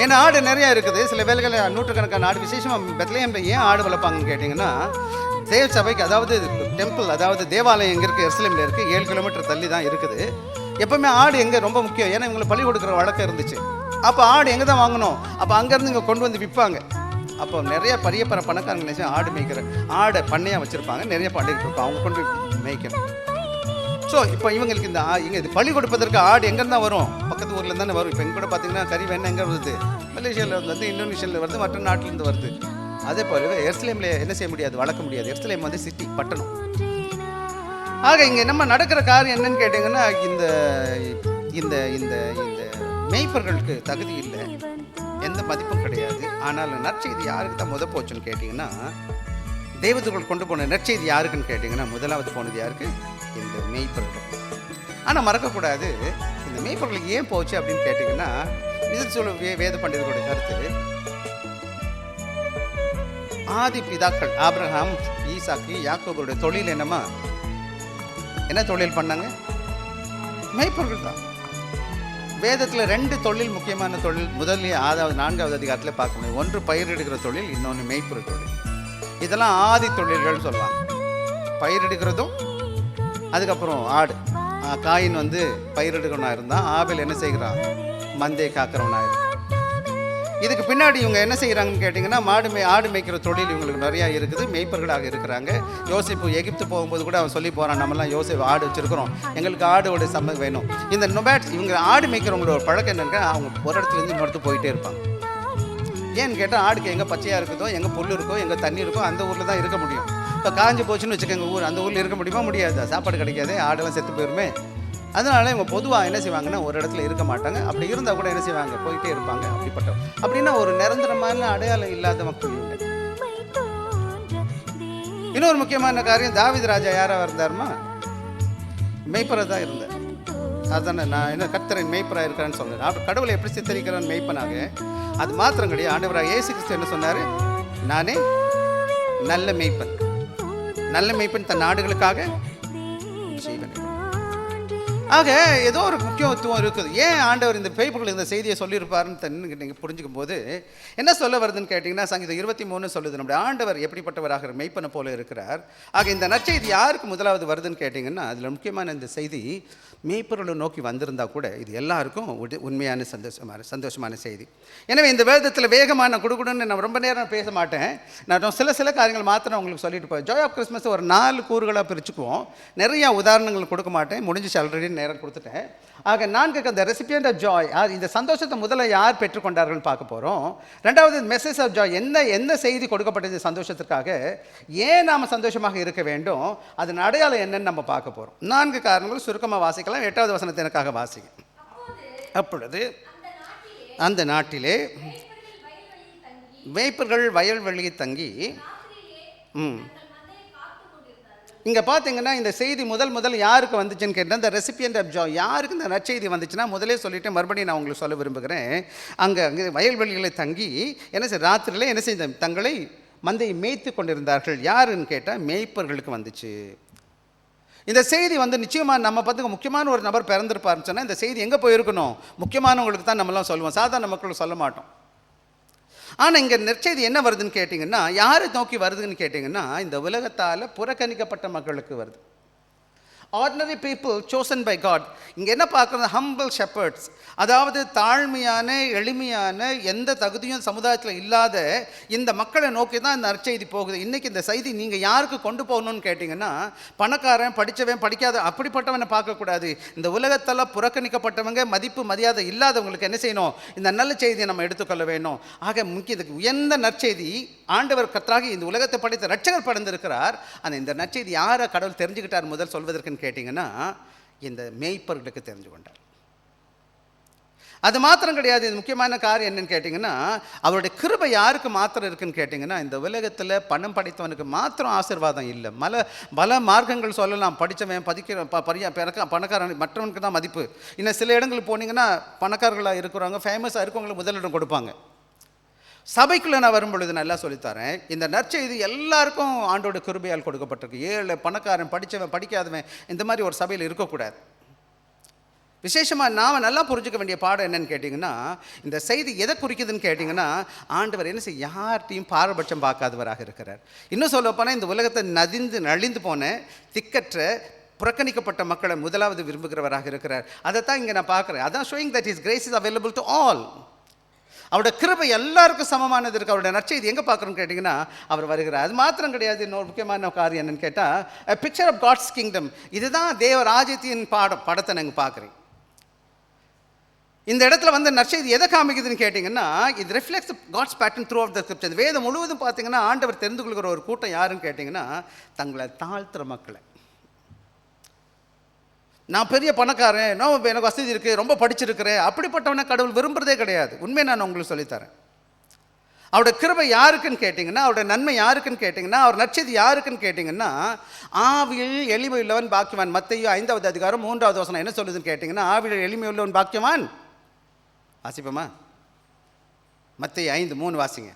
Speaker 1: ஏன்னா ஆடு நிறையா இருக்குது. சில வேலைகளில் நூற்றுக்கணக்கான ஆடு. விசேஷமாக பெத்லஹேமில் ஏன் ஆடு வளர்ப்பாங்கன்னு கேட்டிங்கன்னா, தேவ சபைக்கு, அதாவது டெம்பிள், அதாவது தேவாலயம் எங்கே இருக்குது? எருசலேமில் இருக்குது. 7 கிலோமீட்டர் தள்ளி தான் இருக்குது. எப்போவுமே ஆடு எங்கே ரொம்ப முக்கியம். ஏன்னா இவங்களை பலி கொடுக்குற வழக்கம் இருந்துச்சு. அப்போ ஆடு எங்கே தான் வாங்கணும்? அப்போ அங்கேருந்து இங்கே கொண்டு வந்து விற்பாங்க. அப்போ நிறைய பெரிய பணக்காரங்க நினைச்சு ஆடு மேய்க்கிற ஆடை பண்ணையாக வச்சுருப்பாங்க. நிறைய பண்டிகை இருப்பாங்க, அவங்க கொண்டு மேய்க்கணும். ஸோ இப்போ இவங்களுக்கு இந்த இங்கே இது பலி கொடுப்பதற்கு ஆடு எங்கேருந்து வரும்? பக்கத்து ஊரில் தானே வரும். இப்போ எங்க கூட பார்த்தீங்கன்னா கறி வேணா எங்கே வருது? மலேசியாவில் வந்து, இந்தோனேஷியாவில் வருது, மற்ற நாட்டிலேருந்து வருது. அதே போலவே எருசலேமில் என்ன செய்ய முடியாது, வளர்க்க முடியாது. எருசலேம் வந்து சிட்டி, பட்டணம். ஆக இங்கே நம்ம நடக்கிற காரியம் என்னன்னு கேட்டிங்கன்னா, இந்த இந்த இந்த இந்த மேய்ப்பர்களுக்கு தகுதி இல்லை, எந்த மதிப்பும் கிடையாது. ஆனால் நற்செய்தி யாருக்கு தான் போச்சுன்னு கேட்டிங்கன்னா, தெய்வத்துக்குள் கொண்டு போன நற்செய்தி யாருக்குன்னு கேட்டிங்கன்னா, முதலாவது போனது யாருக்கு? இந்த மேய்ப்பர்கள். ஆனால் மறக்கக்கூடாது, இந்த மேய்ப்பர்களுக்கு ஏன் போச்சு அப்படின்னு கேட்டிங்கன்னா, இது சொல்ல வேத பண்டிதர்களுடைய கருத்து. ஆதி பிதாக்கள் ஆபிரகாம், ஈசாக்கு, யாக்கோபுடைய தொழில் என்னமா? என்ன தொழில் பண்ணாங்க? மேய்ப்பர்கள் தான். வேதத்தில் 2 தொழில், முக்கியமான தொழில். முதல்ல 4வது அதிகாரத்தில் பார்க்க முடியும். ஒன்று பயிரிடுகிற தொழில், இன்னொன்று மேய்ப்புற தொழில். இதெல்லாம் ஆதி தொழில்கள் சொல்லுவாங்க. பயிரிடுகிறதும், அதுக்கப்புறம் ஆடு. காயின் வந்து பயிரிடுகிறவனாக இருந்தால், ஆபேல் என்ன செய்கிறான்? மந்தையை காக்கிறவனாக இருந்தான். இதுக்கு பின்னாடி இவங்க என்ன செய்கிறாங்கன்னு கேட்டிங்கன்னா, ஆடு மேய்க்கிற தொழில் இவங்களுக்கு நிறையா இருக்குது, மேய்ப்பர்களாக இருக்கிறாங்க. யோசிப்பு எகிப்து போகும்போது கூட அவன் சொல்லி போகிறான், நம்மலாம் யோசிப்பு ஆடு வச்சுருக்கிறோம், எங்களுக்கு ஆடோட சம்மந்தம் வேணும். இந்த நொபேட்ஸ், இவங்க ஆடு மேய்க்கிறவங்களோட பழக்கம் என்னென்னா, அவங்க ஒரு இடத்துலேருந்து இன்னொரு போயிட்டே இருப்பாங்க. ஏன்னு கேட்டால், ஆடுக்கு எங்கே பச்சையாக இருக்குதோ, எங்கே புல் இருக்கோ, எங்கே தண்ணி இருக்கோ, அந்த ஊரில் தான் இருக்க முடியும். இப்போ காஞ்சி போச்சுன்னு வச்சுக்கோங்க ஊர், அந்த ஊரில் இருக்க முடியுமா? முடியாது. சாப்பாடு கிடைக்காது, ஆடெல்லாம் செத்து போயிருமே. அதனால இவங்க பொதுவாக என்ன செய்வாங்கன்னா, ஒரு இடத்துல இருக்க மாட்டாங்க. அப்படி இருந்தால் கூட என்ன செய்வாங்க, போயிட்டே இருப்பாங்க. அப்படின்னா ஒரு நிரந்தரமான அடையாளம் இல்லாத மக்கள் இவங்க. இன்னொரு முக்கியமான காரியம், தாவீது ராஜா யாராக இருந்தாருமா? மெய்ப்பராக தான் இருந்தார். அதுதானே நான் என்ன கர்த்தரின் மெய்ப்பராக இருக்கிறேன்னு சொன்னேன். அப்போ கடவுளை எப்படி சித்தரிக்கிறான்னு மெய்ப்பனாக. அது மாத்திரம் கிடையாது, ஆண்டவராக இயேசு கிறிஸ்து என்ன சொன்னார்? நானே நல்ல மெய்ப்பன். நல்ல மெய்ப்பன் தன் நாடுகளுக்காக ஜீவனை. ஆக ஏதோ ஒரு முக்கியத்துவம் இருக்குது. ஏன் ஆண்டவர் இந்த பேய்ப்புகள் இந்த செய்தியை சொல்லியிருப்பாருன்னு நீங்கள் புரிஞ்சுக்கும் போது என்ன சொல்ல வருதுன்னு கேட்டிங்கன்னா, சங்கீதம் 23 சொல்லுது, நம்முடைய ஆண்டவர் எப்படிப்பட்டவராக மெய்ப்பனை போல இருக்கிறார். ஆக இந்த நற்செய்தி யாருக்கு முதலாவது வருதுன்னு கேட்டிங்கன்னா, அதில் முக்கியமான இந்த செய்தி மெய்ப்பொருளை நோக்கி வந்திருந்தால் கூட இது எல்லாருக்கும் உண்மையான சந்தோஷமான செய்தி. எனவே இந்த வேதத்தில் வேகமான குடுகுடுன்னு நான் ரொம்ப நேரம் பேச மாட்டேன். நான் சில காரியங்கள் மாத்திரம் உங்களுக்கு சொல்லிட்டு போய் ஜாய் ஆஃப் கிறிஸ்மஸ் ஒரு 4 கூறுகளாக பிரிச்சுக்குவோம். நிறையா உதாரணங்கள் கொடுக்க மாட்டேன், முடிஞ்சிச்சு, ஆல்ரெடி நேரம் கொடுத்துட்டேன். ஆக 4 அந்த ரெசிபியன்ட் ஆஃப் ஜாய், இந்த சந்தோஷத்தை முதல்ல யார் பெற்றுக்கொண்டார்கள் பார்க்க போகிறோம். 2வது மெசேஜ் ஆஃப் ஜாய், என்ன செய்தி கொடுக்கப்பட்டது சந்தோஷத்திற்காக, ஏன் நாம் சந்தோஷமாக இருக்க வேண்டும், அதன் அடையாளம் என்னன்னு நம்ம பார்க்க போகிறோம். 4 காரணங்கள் சுருக்கமாக வாசிக்கலாம். 8வது வசனத்தை எனக்காக வாசிக்க. அப்பொழுது அந்த நாட்டிலே மேய்ப்பர்கள் வயல்வெளியில் தங்கி, இங்கே பார்த்தீங்கன்னா இந்த செய்தி முதல் யாருக்கு வந்துச்சுன்னு கேட்டால், இந்த ரெசிபியன்ட் ஆஃப் ஜாய் யாருக்கு இந்த நற்செய்தி வந்துச்சுன்னா, முதலே சொல்லிவிட்டு மறுபடியும் நான் உங்களுக்கு சொல்ல விரும்புகிறேன். அங்கே வயல்வெளிகளை தங்கி ராத்திரியில் என்ன செய்த தங்களை மந்தையை மேய்த்து கொண்டிருந்தார்கள். யாருன்னு கேட்டால் மேய்ப்பர்களுக்கு வந்துச்சு இந்த செய்தி. நிச்சயமாக நம்ம பார்த்துக்க முக்கியமான ஒரு நபர் பிறந்திருப்பாருன்னு சொன்னால் இந்த செய்தி எங்கே போயிருக்கணும், முக்கியமானவங்களுக்கு தான் நம்மளாம் சொல்லுவோம், சாதாரண மக்களுக்கு சொல்ல மாட்டோம். ஆனால் இங்கே நற்செய்தி என்ன வருதுன்னு கேட்டிங்கன்னா, யாரை நோக்கி வருதுன்னு கேட்டிங்கன்னா, இந்த உலகத்தால் புறக்கணிக்கப்பட்ட மக்களுக்கு வருது. Ordinary people chosen by God. இங்கே என்ன பார்க்குறது? ஹம்பிள் ஷெப்பர்ட்ஸ், அதாவது தாழ்மையான எளிமையான எந்த தகுதியும் சமுதாயத்தில் இல்லாத இந்த மக்களை நோக்கி தான் இந்த நற்செய்தி போகுது. இன்றைக்கி இந்த செய்தி நீங்கள் யாருக்கு கொண்டு போகணும்னு கேட்டிங்கன்னா, பணக்காரன் படித்தவன் படிக்காத அப்படிப்பட்டவனை பார்க்கக்கூடாது. இந்த உலகத்தில் புறக்கணிக்கப்பட்டவங்க, மதிப்பு மரியாதை இல்லாதவங்களுக்கு என்ன செய்யணும்? இந்த நல்ல செய்தியை நம்ம எடுத்துக்கொள்ள வேணும். ஆக முக்கிய இதுக்கு உயர்ந்த நற்செய்தி ஆண்டவர் கர்த்தராகி இந்த உலகத்தை படைத்த ரட்சகர் படைந்திருக்கிறார். ஆனால் இந்த நற்செய்தி யாரை கடவுள் தெரிஞ்சுக்கிட்டார் முதல் சொல்வதற்கு கேட்டிங்கன்னா, இந்த மேய்ப்பர்களுக்கு தெரிஞ்சு கொண்டார். அது மாத்திரம் கிடையாது. இது முக்கியமான காரியம் என்னன்னு கேட்டிங்கன்னா, அவருடைய கிருபை யாருக்கு மாத்திரம் இருக்குன்னு கேட்டிங்கன்னா, இந்த உலகத்தில் பணம் படைத்தவனுக்கு மாத்திரம் ஆசீர்வாதம் இல்லை. பல மார்க்கங்கள் சொல்லலாம். படித்தவன் பணக்காரன் மற்றவனுக்கு தான் மதிப்பு. இன்னும் சில இடங்களுக்கு போனீங்கன்னா பணக்காரர்களாக இருக்கிறவங்க ஃபேமஸாக இருக்கவங்களுக்கு முதலிடம் கொடுப்பாங்க. சபைக்குள்ளே நான் வரும்பொழுது நல்லா சொல்லித்தரேன், இந்த நற்செய்தி எல்லாருக்கும் ஆண்டோட கிருபையால் கொடுக்கப்பட்டிருக்கு. ஏழை பணக்காரன் படித்தவன் படிக்காதவன் இந்த மாதிரி ஒரு சபையில் இருக்கக்கூடாது. விசேஷமாக நாம் நல்லா புரிஞ்சுக்க வேண்டிய பாடம் என்னன்னு கேட்டிங்கன்னா, இந்த செய்தி எதை குறிக்குதுன்னு கேட்டிங்கன்னா, ஆண்டவர் என்ன செய்ய யார்ட்டையும் பாரபட்சம் பார்க்காதவராக இருக்கிறார். இன்னும் சொல்ல போனால் இந்த உலகத்தை நலிந்து போன திக்கற்ற புறக்கணிக்கப்பட்ட மக்களை முதலாவது விரும்புகிறவராக இருக்கிறார். அதை தான் இங்கே நான் பார்க்குறேன். அதான் showing that is grace is available to all. அவருடைய கிருபை எல்லாருக்கும் சமமானது இருக்குது. அவருடைய நற்செய்தி எங்கே பார்க்குறோன்னு கேட்டிங்கன்னா, அவர் வருகிறார். அது மாத்திரம் கிடையாது. இன்னொரு முக்கியமான காரியம் என்னன்னு கேட்டால், பிக்சர் ஆஃப் காட்ஸ் கிங்டம். இதுதான் தேவ ராஜ்யத்தின் படத்தை நாங்கள் பார்க்குறேன். இந்த இடத்துல வந்து நற்செய்தி எதை காமிக்குதுன்னு கேட்டிங்கன்னா, இது reflects God's pattern through of the scripture. வேதம் முழுவதும் பார்த்தீங்கன்னா ஆண்டவர் தெரிந்து கொள்கிற ஒரு கூட்டம் யாருன்னு கேட்டிங்கன்னா, தங்களை தாழ்த்துற மக்களை. நான் பெரிய பணக்காரன், எனக்கு வசதி இருக்குது, ரொம்ப படிச்சிருக்கிறேன், அப்படிப்பட்டவனை கடவுள் விரும்புகிறதே கிடையாது. உண்மையை நான் உங்களுக்கு சொல்லித்தரேன். அவருடைய கிருபை யாருக்குன்னு கேட்டிங்கன்னா, அவருடைய நன்மை யாருக்குன்னு கேட்டிங்கன்னா, அவர் நற்செய்தி யாருக்குன்னு கேட்டிங்கன்னா, ஆவியில் எளிமை உள்ளவன் பாக்கியவான். மத்தேயு 5வது அதிகாரம் 3வது வசனம் என்ன சொல்லுதுன்னு கேட்டிங்கன்னா, ஆவியில் எளிமை உள்ளவன் பாக்கியவான். வாசிப்போமா? மத்தேயு 5:3 வாசிங்க.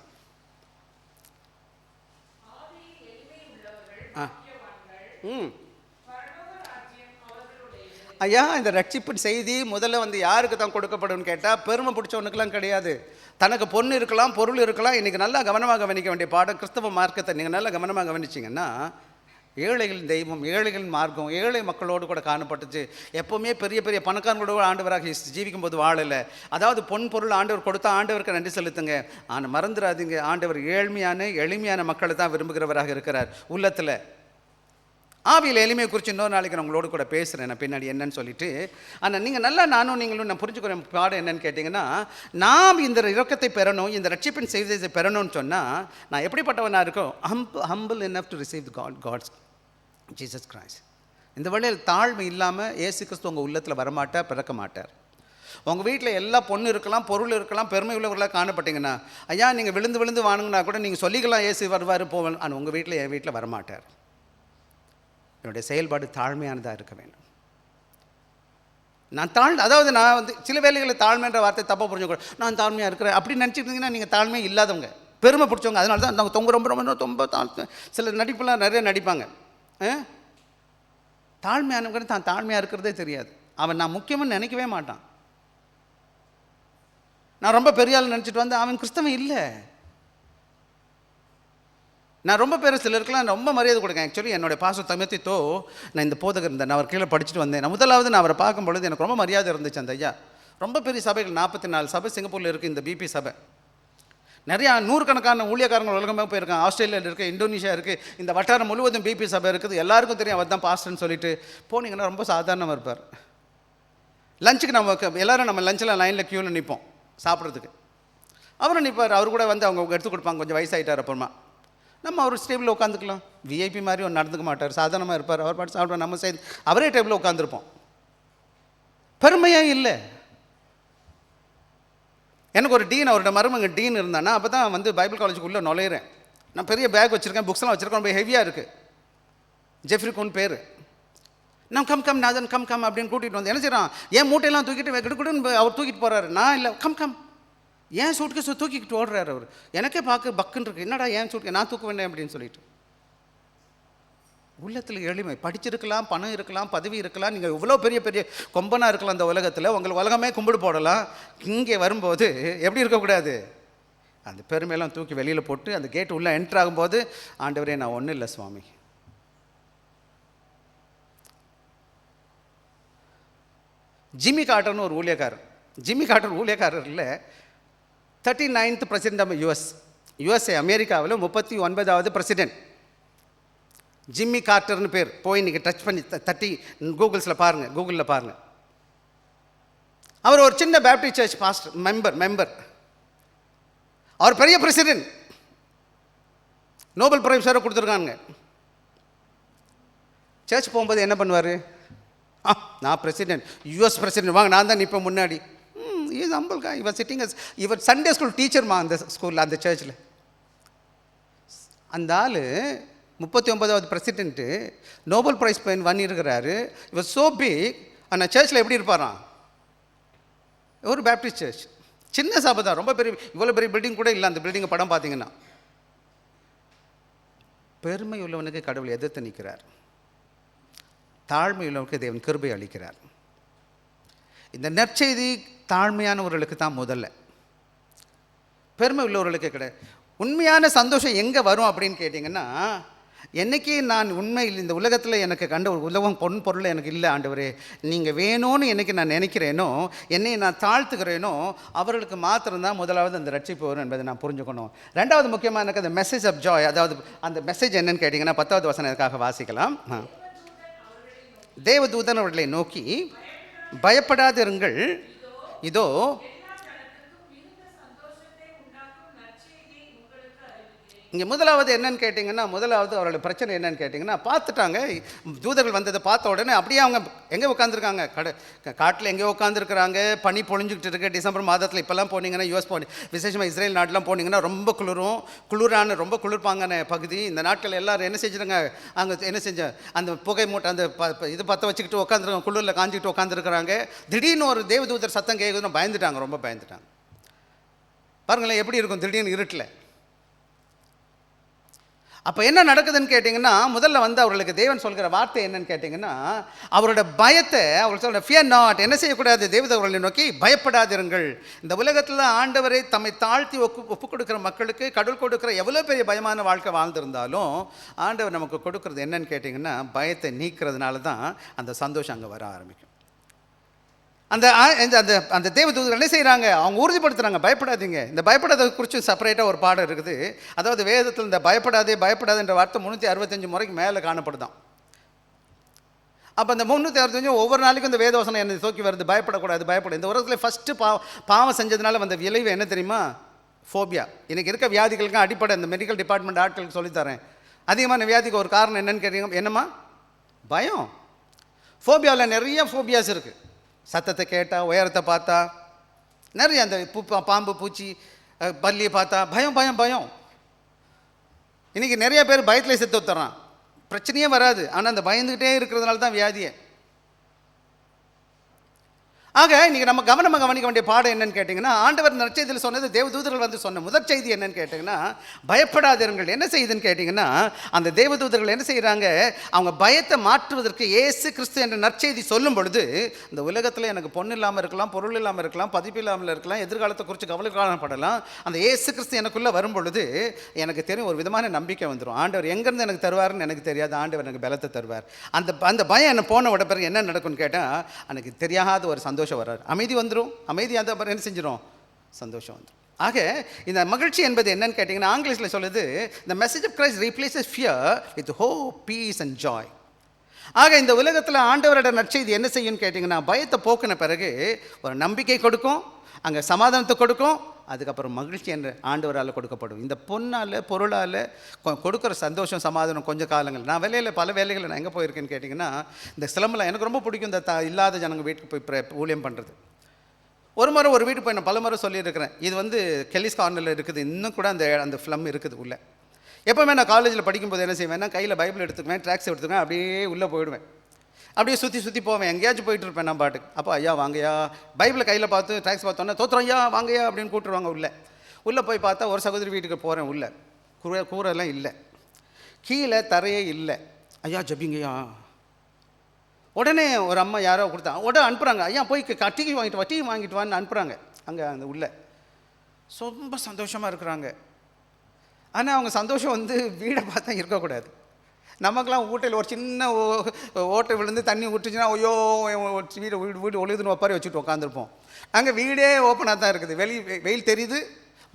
Speaker 1: ஐயா, இந்த ரட்சிப்பின் செய்தி முதல்ல வந்து யாருக்கு தான் கொடுக்கப்படும் கேட்டால், பெருமை பிடிச்சவனுக்கெல்லாம் கிடையாது. தனக்கு பொண்ணு இருக்கலாம், பொருள் இருக்கலாம். இன்றைக்கி நல்லா கவனமாக கவனிக்க வேண்டிய பாடம் கிறிஸ்தவ மார்க்கத்தை நீங்கள் நல்லா கவனமாக கவனிச்சிங்கன்னா, ஏழைகளின் தெய்வம், ஏழைகளின் மார்க்கம், ஏழை மக்களோடு கூட காணப்பட்டுச்சு. எப்போவுமே பெரிய பெரிய பணக்காரங்களோட ஆண்டவராக ஜீவிக்கும் போது வாழலை. அதாவது பொன் பொருள் ஆண்டவர் கொடுத்தா ஆண்டவருக்கு நன்றி செலுத்துங்க. ஆனால் மறந்துடாதீங்க, ஆண்டவர் ஏழ்மையான எளிமையான மக்களை தான் விரும்புகிறவராக இருக்கிறார் உள்ளத்தில். ஆவியில் எளிமையை குறித்து இன்னொரு நாளைக்கு நான் உங்களோடு கூட பேசுகிறேன் நான் பின்னாடி என்னன்னு சொல்லிட்டு. ஆனால் நீங்கள் நல்லா நீங்களும் நான் புரிஞ்சுக்கிற பாடம் என்னன்னு கேட்டிங்கன்னா, நாம் இந்த இரக்கத்தை பெறணும், இந்த ரட்சிப்பின் செய்தியை பெறணும்னு சொன்னால் நான் எப்படிப்பட்டவனாக இருக்கோம்? Humble enough to receive God's Jesus Christ. இந்த வழியில் தாழ்மை இல்லாமல் இயேசு கிறிஸ்து உங்கள் உள்ளத்தில் வரமாட்டார், பிறக்க மாட்டார். உங்கள் வீட்டில் எல்லா பொண்ணு இருக்கலாம், பொருள் இருக்கலாம், பெருமை உள்ளவர்களாக காணப்பட்டீங்கன்னா, ஐயா நீங்கள் விழுந்து வாங்கினா கூட நீங்கள் சொல்லிக்கலாம் இயேசு வருவார் போவேன். ஆனால் உங்கள் வீட்டில் என் வீட்டில் வரமாட்டார். என்னுடைய செயல்பாடு தாழ்மையானதாக இருக்க வேண்டும். அதாவது நான் வந்து சில வேலைகளில் தாழ்மைன்ற வார்த்தை தப்பாக புரிஞ்சுக்கூட, நான் தாழ்மையாக இருக்கிறேன் அப்படின்னு நினச்சிக்கிட்டிங்கன்னா நீங்கள் தாழ்மையாக இல்லாதவங்க, பெருமை பிடிச்சவங்க. அதனால தான் நாங்கள் ரொம்ப சில நடிப்புலாம் நிறைய நடிப்பாங்க. தாழ்மையானவங்க தான் தாழ்மையாக இருக்கிறதே தெரியாது. அவன் நான் முக்கியமாக நினைக்கவே மாட்டான். நான் ரொம்ப பெரிய ஆள் நினச்சிட்டு வந்து அவன் கிறிஸ்தவன் இல்லை. நான் ரொம்ப பேர் சிலருக்குலாம் நான் ரொம்ப மரியாதை கொடுக்கேன். ஆக்சுவலி என்னுடைய பாஸ்டர் தமத்தித்தோ, நான் இந்த போதகர் இருந்தேன், நான் அவர் கீழே படிச்சுட்டு வந்தேன். நான் முதலாவது நான் அவரை பார்க்கும் பொழுது எனக்கு ரொம்ப மரியாதை இருந்துச்சு. அந்த ஐயா ரொம்ப பெரிய சபைகள் 44 சபை சிங்கப்பூரில் இருக்குது. இந்த பிபி சபை நிறையா நூறுக்கணக்கான ஊழியக்காரங்கள் உலகமாக போயிருக்காங்க. ஆஸ்திரேலியாவில் இருக்குது, இந்தோனேஷியா இருக்குது, இந்த வட்டாரம் முழுவதும் பிபி சபை இருக்குது. எல்லாருக்கும் தெரியும் அவர் தான் பாஸ்டர்னு சொல்லிட்டு. போனீங்கன்னா ரொம்ப சாதாரணமாக இருப்பார். லஞ்சுக்கு நம்ம லஞ்சில் லைனில் க்யூவில் நிற்போம் சாப்பிட்றதுக்கு. அவரும் நிற்பார். அவர் கூட வந்து அவங்க எடுத்து கொடுப்பாங்க. கொஞ்சம் வயசாகிட்டார். அப்புறமா நம்ம அவர் டேபிளில் உட்காந்துக்கலாம். விஐபி மாதிரி ஒன்று நடந்துக்க மாட்டார், சாதாரணமாக இருப்பார். அவர் பாட்டு சாப்பிட்றோம், நம்ம சேர்ந்து அவரே டேபிளில் உட்காந்துருப்போம். பெருமையாக இல்லை. எனக்கு ஒரு டீன், அவரோட மருமங்க டீன் இருந்தானா, அப்போ தான் வந்து பைபிள் காலேஜுக்குள்ளே நுழையிறேன். நான் பெரிய பேக் வச்சுருக்கேன், புக்ஸ்லாம் வச்சுருக்கேன், ரொம்ப ஹெவியாக இருக்குது. ஜெஃப்ரி கோன் பேர். நான் கம் நாதன் கம் அப்படின்னு கூட்டிகிட்டு வந்து என்ன செய்கிறான், என் மூட்டையெல்லாம் தூக்கிட்டு கிடுக்குடுன்னு அவர் தூக்கிட்டு போகிறாரு. நான் இல்லை, கம் ஏன் சூட்கேஸ் தூக்கிக்கிட்டு ஓடுறாரு அவர். எனக்கே பார்க்க பக்குன்னு இருக்கு, என்னடா ஏன் சூட்கேஸ் நான் தூக்க வேண்டேன் அப்படின்னு சொல்லிட்டு. உள்ளத்தில் எளிமை. படிச்சிருக்கலாம், பணம் இருக்கலாம், பதவி இருக்கலாம், நீங்கள் இவ்வளோ பெரிய பெரிய கொம்பனாக இருக்கலாம் அந்த உலகத்தில், உங்களுக்கு உலகமே கும்பிடு போடலாம். இங்கே வரும்போது எப்படி இருக்கக்கூடாது, அந்த பெருமையெல்லாம் தூக்கி வெளியில் போட்டு அந்த கேட் உள்ளே என்ட்ரு ஆகும்போது, ஆண்டவரே நான் ஒன்றும் இல்லை சுவாமி. ஜிம்மி கார்ட்டர்னு ஒரு ஊழியக்காரர். ஜிம்மி கார்ட்டர் ஊழியக்காரர் இல்லை, 39th பிரசிடென்ட் ஆஃப் யுஎஸ்ஏ, அமெரிக்காவில் 39வது பிரசிடென்ட் ஜிம்மி கார்ட்டர்னு பேர். போய் இன்றைக்கி டச் பண்ணி தட்டி கூகுளில் பாருங்கள். அவர் ஒரு சின்ன பேப்டிஸ்ட் சர்ச் பாஸ்டர், மெம்பர். அவர் பெரிய பிரசிடென்ட், நோபல் பிரைஸ் வேறு கொடுத்துருக்காங்க. சர்ச் போகும்போது என்ன பண்ணுவார்? நான் பிரசிடென்ட், யூஎஸ் பிரசிடென்ட், வாங்க நான் தான் நிற்பேன் முன்னாடி. இஸ் ஹம்பிள் காய். இவர் சண்டே ஸ்கூல் டீச்சர்மா அந்த ஸ்கூலில், அந்த சர்ச்சில். அந்த ஆள் 39வது பிரசிடென்ட்டு, நோபல் ப்ரைஸ் பண்ணியிருக்கிறாரு. இவர் சோ பிக். ஆனால் சர்ச்சில் எப்படி இருப்பாராம்? ஒரு பேப்டிஸ்ட் சர்ச், சின்ன சபை தான், ரொம்ப பெரிய, இவ்வளோ பெரிய பில்டிங் கூட இல்லை. அந்த பில்டிங்கை படம் பார்த்தீங்கன்னா, பெருமை உள்ளவனுக்கு கடவுள் எதிர்த்து நிற்கிறார், தாழ்மை உள்ளவனுக்கு தேவன் கிருபை அளிக்கிறார். இந்த நற்செய்தி தாழ்மையானவர்களுக்கு தான் முதல்ல, பெருமை உள்ளவர்களுக்கு கிடையாது. உண்மையான சந்தோஷம் எங்கே வரும் அப்படின்னு கேட்டிங்கன்னா, என்றைக்கு நான் உண்மையில் இந்த உலகத்தில் எனக்கு கண்ட ஒரு உலகம் பொருள் எனக்கு இல்லை ஆண்டவரே, நீங்கள் வேணும்னு என்றைக்கு நான் நினைக்கிறேனோ, என்னை நான் தாழ்த்துக்கிறேனோ, அவர்களுக்கு மாத்திரம்தான் முதலாவது அந்த ரட்சிப்பு வரும் என்பதை நான் புரிஞ்சுக்கணும். ரெண்டாவது முக்கியமாக எனக்கு அந்த மெசேஜ் ஆஃப் ஜாய், அதாவது அந்த மெசேஜ் என்னன்னு கேட்டிங்கன்னா 10வது வசனம் எனக்காக வாசிக்கலாம். தேவதூதன் அவர்களை நோக்கி, பயப்படாதிருங்கள், இதோ இங்கே முதலாவது என்னன்னு கேட்டிங்கன்னா, முதலாவது அவரோட பிரச்சனை என்னன்னு கேட்டிங்கன்னா, பார்த்துட்டாங்க, தூதர்கள் வந்ததை பார்த்த உடனே அப்படியே அவங்க எங்கே உட்காந்துருக்காங்க? காட்டில் எங்கேயோ உட்காந்துருக்குறாங்க. பனி பொழிஞ்சுக்கிட்டு இருக்கு. டிசம்பர் மாதத்தில் இப்போல்லாம் போனீங்கன்னா, யூஎஸ் விசேஷமாக இஸ்ரேல் நாட்டெலாம் போனீங்கன்னா ரொம்ப குளிரான ரொம்ப குளிர்பாங்கான பகுதி. இந்த நாட்கள் எல்லோரும் என்ன செஞ்சுருங்க, அங்கே என்ன செஞ்ச அந்த புகை மூட்டை அந்த இது பற்ற வச்சுக்கிட்டு உட்காந்துருக்காங்க, குளிரில் காஞ்சிக்கிட்டு உட்காந்துருக்குறாங்க. திடீர்னு ஒரு தேவதூதர் சத்தம் கேட்குதுன்னு பயந்துட்டாங்க, ரொம்ப பயந்துட்டாங்க. பாருங்களேன் எப்படி இருக்கும் திடீர்னு இருட்டில். அப்போ என்ன நடக்குதுன்னு கேட்டிங்கன்னா, முதல்ல அவர்களுக்கு தேவன் சொல்கிற வார்த்தை என்னன்னு கேட்டிங்கன்னா, அவரோட பயத்தை, அவர்கள் சொல்கிற ஃபியர் நாட், என்ன செய்யக்கூடாது? தேவதூதர்களை நோக்கி பயப்படாதிருங்கள். இந்த உலகத்தில் ஆண்டவரை தம்மை தாழ்த்தி ஒப்பு கொடுக்குற மக்களுக்கு கடவுள் கொடுக்குற எவ்வளோ பெரிய பயமான வாழ்க்கை வாழ்ந்திருந்தாலும், ஆண்டவர் நமக்கு கொடுக்குறது என்னன்னு கேட்டிங்கன்னா, பயத்தை நீக்கிறதுனால தான் அந்த சந்தோஷம் அங்கே வர ஆரம்பிக்கும். அந்த அந்த அந்த தேவதூதர்கள் என்ன செய்கிறாங்க? அவங்க உறுதிப்படுத்துகிறாங்க, பயப்படாதீங்க. இந்த பயப்படாத குறித்து செப்பரேட்டாக ஒரு பாடம் இருக்குது. அதாவது வேதத்தில் இந்த பயப்படாதுன்ற வார்த்தை 365 முறைக்கு மேலே காணப்படுதான். அப்போ அந்த 365 ஒவ்வொரு நாளைக்கும் இந்த வேதவசனம் என்னை தூக்கி வருது, பயப்பட. இந்த உலகத்தில் ஃபஸ்ட்டு பாவம் செஞ்சதுனால வந்த விளைவு என்ன தெரியுமா? ஃபோபியா. இன்றைக்கி இருக்க வியாதிகளுக்கு அடிப்படை இந்த மெடிக்கல் டிபார்ட்மெண்ட் ஆட்களுக்கு சொல்லித்தரேன். அதிகமான வியாதிக்கு ஒரு காரணம் என்னன்னு கேட்டீங்க, என்னம்மா? பயம். ஃபோபியாவில் நிறைய ஃபோபியாஸ் இருக்குது. சத்தத்தை கேட்டால், உயரத்தை பார்த்தா, நிறைய அந்த பாம்பு பூச்சி பல்லியை பார்த்தா பயம். இன்றைக்கி நிறைய பேர் பயத்தில் செத்து வந்துடுறான். பிரச்சனையே வராது, ஆனால் அந்த பயந்துக்கிட்டே இருக்கிறதுனால தான் வியாதியே. ஆக இன்றைக்கி நம்ம கவனமாக கவனிக்க வேண்டிய பாடம் என்னன்னு கேட்டிங்கன்னா, ஆண்டவர் நற்செய்தியில் சொன்னது, தேவதூதர்கள் வந்து சொன்ன முதற் செய்தி என்னன்னு கேட்டிங்கன்னா, பயப்படாதீர்கள். என்ன செய்யுதுன்னு கேட்டிங்கன்னா, அந்த தேவதூதர்கள் என்ன செய்கிறாங்க? அவங்க பயத்தை மாற்றுவதற்கு இயேசு கிறிஸ்து என்ற நற்செய்தி சொல்லும் பொழுது, இந்த உலகத்தில் எனக்கு பொண்ணு இல்லாமல் இருக்கலாம், பொருள் இல்லாமல் இருக்கலாம், பதிப்பு இல்லாமல் இருக்கலாம், எதிர்காலத்தை குறித்து கவலை காணப்படலாம். அந்த இயேசு கிறிஸ்து எனக்குள்ளே வரும் பொழுது எனக்கு தெரியும், ஒரு விதமான நம்பிக்கை வந்துடும். ஆண்டவர் எங்கேருந்து எனக்கு தருவார்னு எனக்கு தெரியாது, ஆண்டவர் எனக்கு பலத்தை தருவார். அந்த பயம் என்ன போன விட பிறகு என்ன நடக்கும்னு கேட்டால், எனக்கு தெரியாத ஒரு சந்தோஷம் வராது, அமைதி வந்துடும். அமைதி அந்த என்ன செஞ்சிடும்? சந்தோஷம் வந்துடும். ஆக இந்த மகிழ்ச்சி என்பது என்னன்னு கேட்டிங்கன்னா, ஆங்கிலத்தில் சொல்லுது, the message of Christ replaces fear with hope, peace and joy. ஆக இந்த உலகத்தில் ஆண்டவரோட நற்செய்தி என்ன செய்யும்னு கேட்டிங்கன்னா, பயத்தை போக்கின பிறகு ஒரு நம்பிக்கை கொடுக்கும், அங்கே சமாதானத்தை கொடுக்கும், அதுக்கப்புறம் மகிழ்ச்சி என்று ஆண்டவரால் கொடுக்கப்படும். இந்த பொண்ணால் பொருளால் கொடுக்குற சந்தோஷம் சமாதானம் கொஞ்சம் காலங்கள். நான் பல வேலைகளை நான் எங்கே போயிருக்கேன்னு கேட்டிங்கன்னா, இந்த சிலம்பெல்லாம் எனக்கு ரொம்ப பிடிக்கும். இந்த இல்லாத ஜனங்க வீட்டுக்கு போய் ஊழியம் பண்ணுறது. ஒரு வீட்டுக்கு போய் நான் பல முறை சொல்லியிருக்கிறேன். இது வந்து கெல்லிஸ் கார்னரில் இருக்குது, இன்னும் கூட அந்த ஃபிலம் இருக்குது உள்ளே. எப்போவுமே நான் காலேஜில் படிக்கும்போது என்ன செய்வேன்னா, கையில் பைபிள் எடுத்துக்குவேன், ட்ராக்ஸ் எடுத்துக்குவேன், அப்படியே உள்ளே போயிடுவேன். அப்படியே சுற்றி போவேன், எங்கேயாச்சும் போயிட்டு இருப்பேன் நான் பாட்டுக்கு. அப்போ ஐயா வாங்கய்யா, பைபிளை கையில் பார்த்து ட்ராக்ஸ் பார்த்தோன்னே தோத்துறோம் ஐயா வாங்கய்யா அப்படின்னு கூப்பிட்டுருவாங்க. உள்ளே போய் பார்த்தா ஒரு சகோதரி வீட்டுக்கு போகிறேன். உள்ளே கூரெல்லாம் இல்லை, கீழே தரையே இல்லை. ஐயா ஜபிங்கய்யா. உடனே ஒரு அம்மா யாரோ கொடுத்தா உடனே அனுப்புகிறாங்க, ஐயா போய் டீ வாங்கிட்டு வான்னு அனுப்புகிறாங்க. அங்கே அந்த உள்ளே ரொம்ப சந்தோஷமாக இருக்கிறாங்க. ஆனால் அவங்க சந்தோஷம் வந்து வீடை பார்த்தா இருக்கக்கூடாது. நமக்கெல்லாம் வீட்டில் ஒரு சின்ன ஓட்டை விழுந்து தண்ணி விட்டுச்சுன்னா ஐயோ வீடு ஒழுதுன்னு ஒப்பாரி வச்சுட்டு உட்காந்துருப்போம். அங்கே வீடே ஓப்பனாக தான் இருக்குது. வெயில் தெரியுது,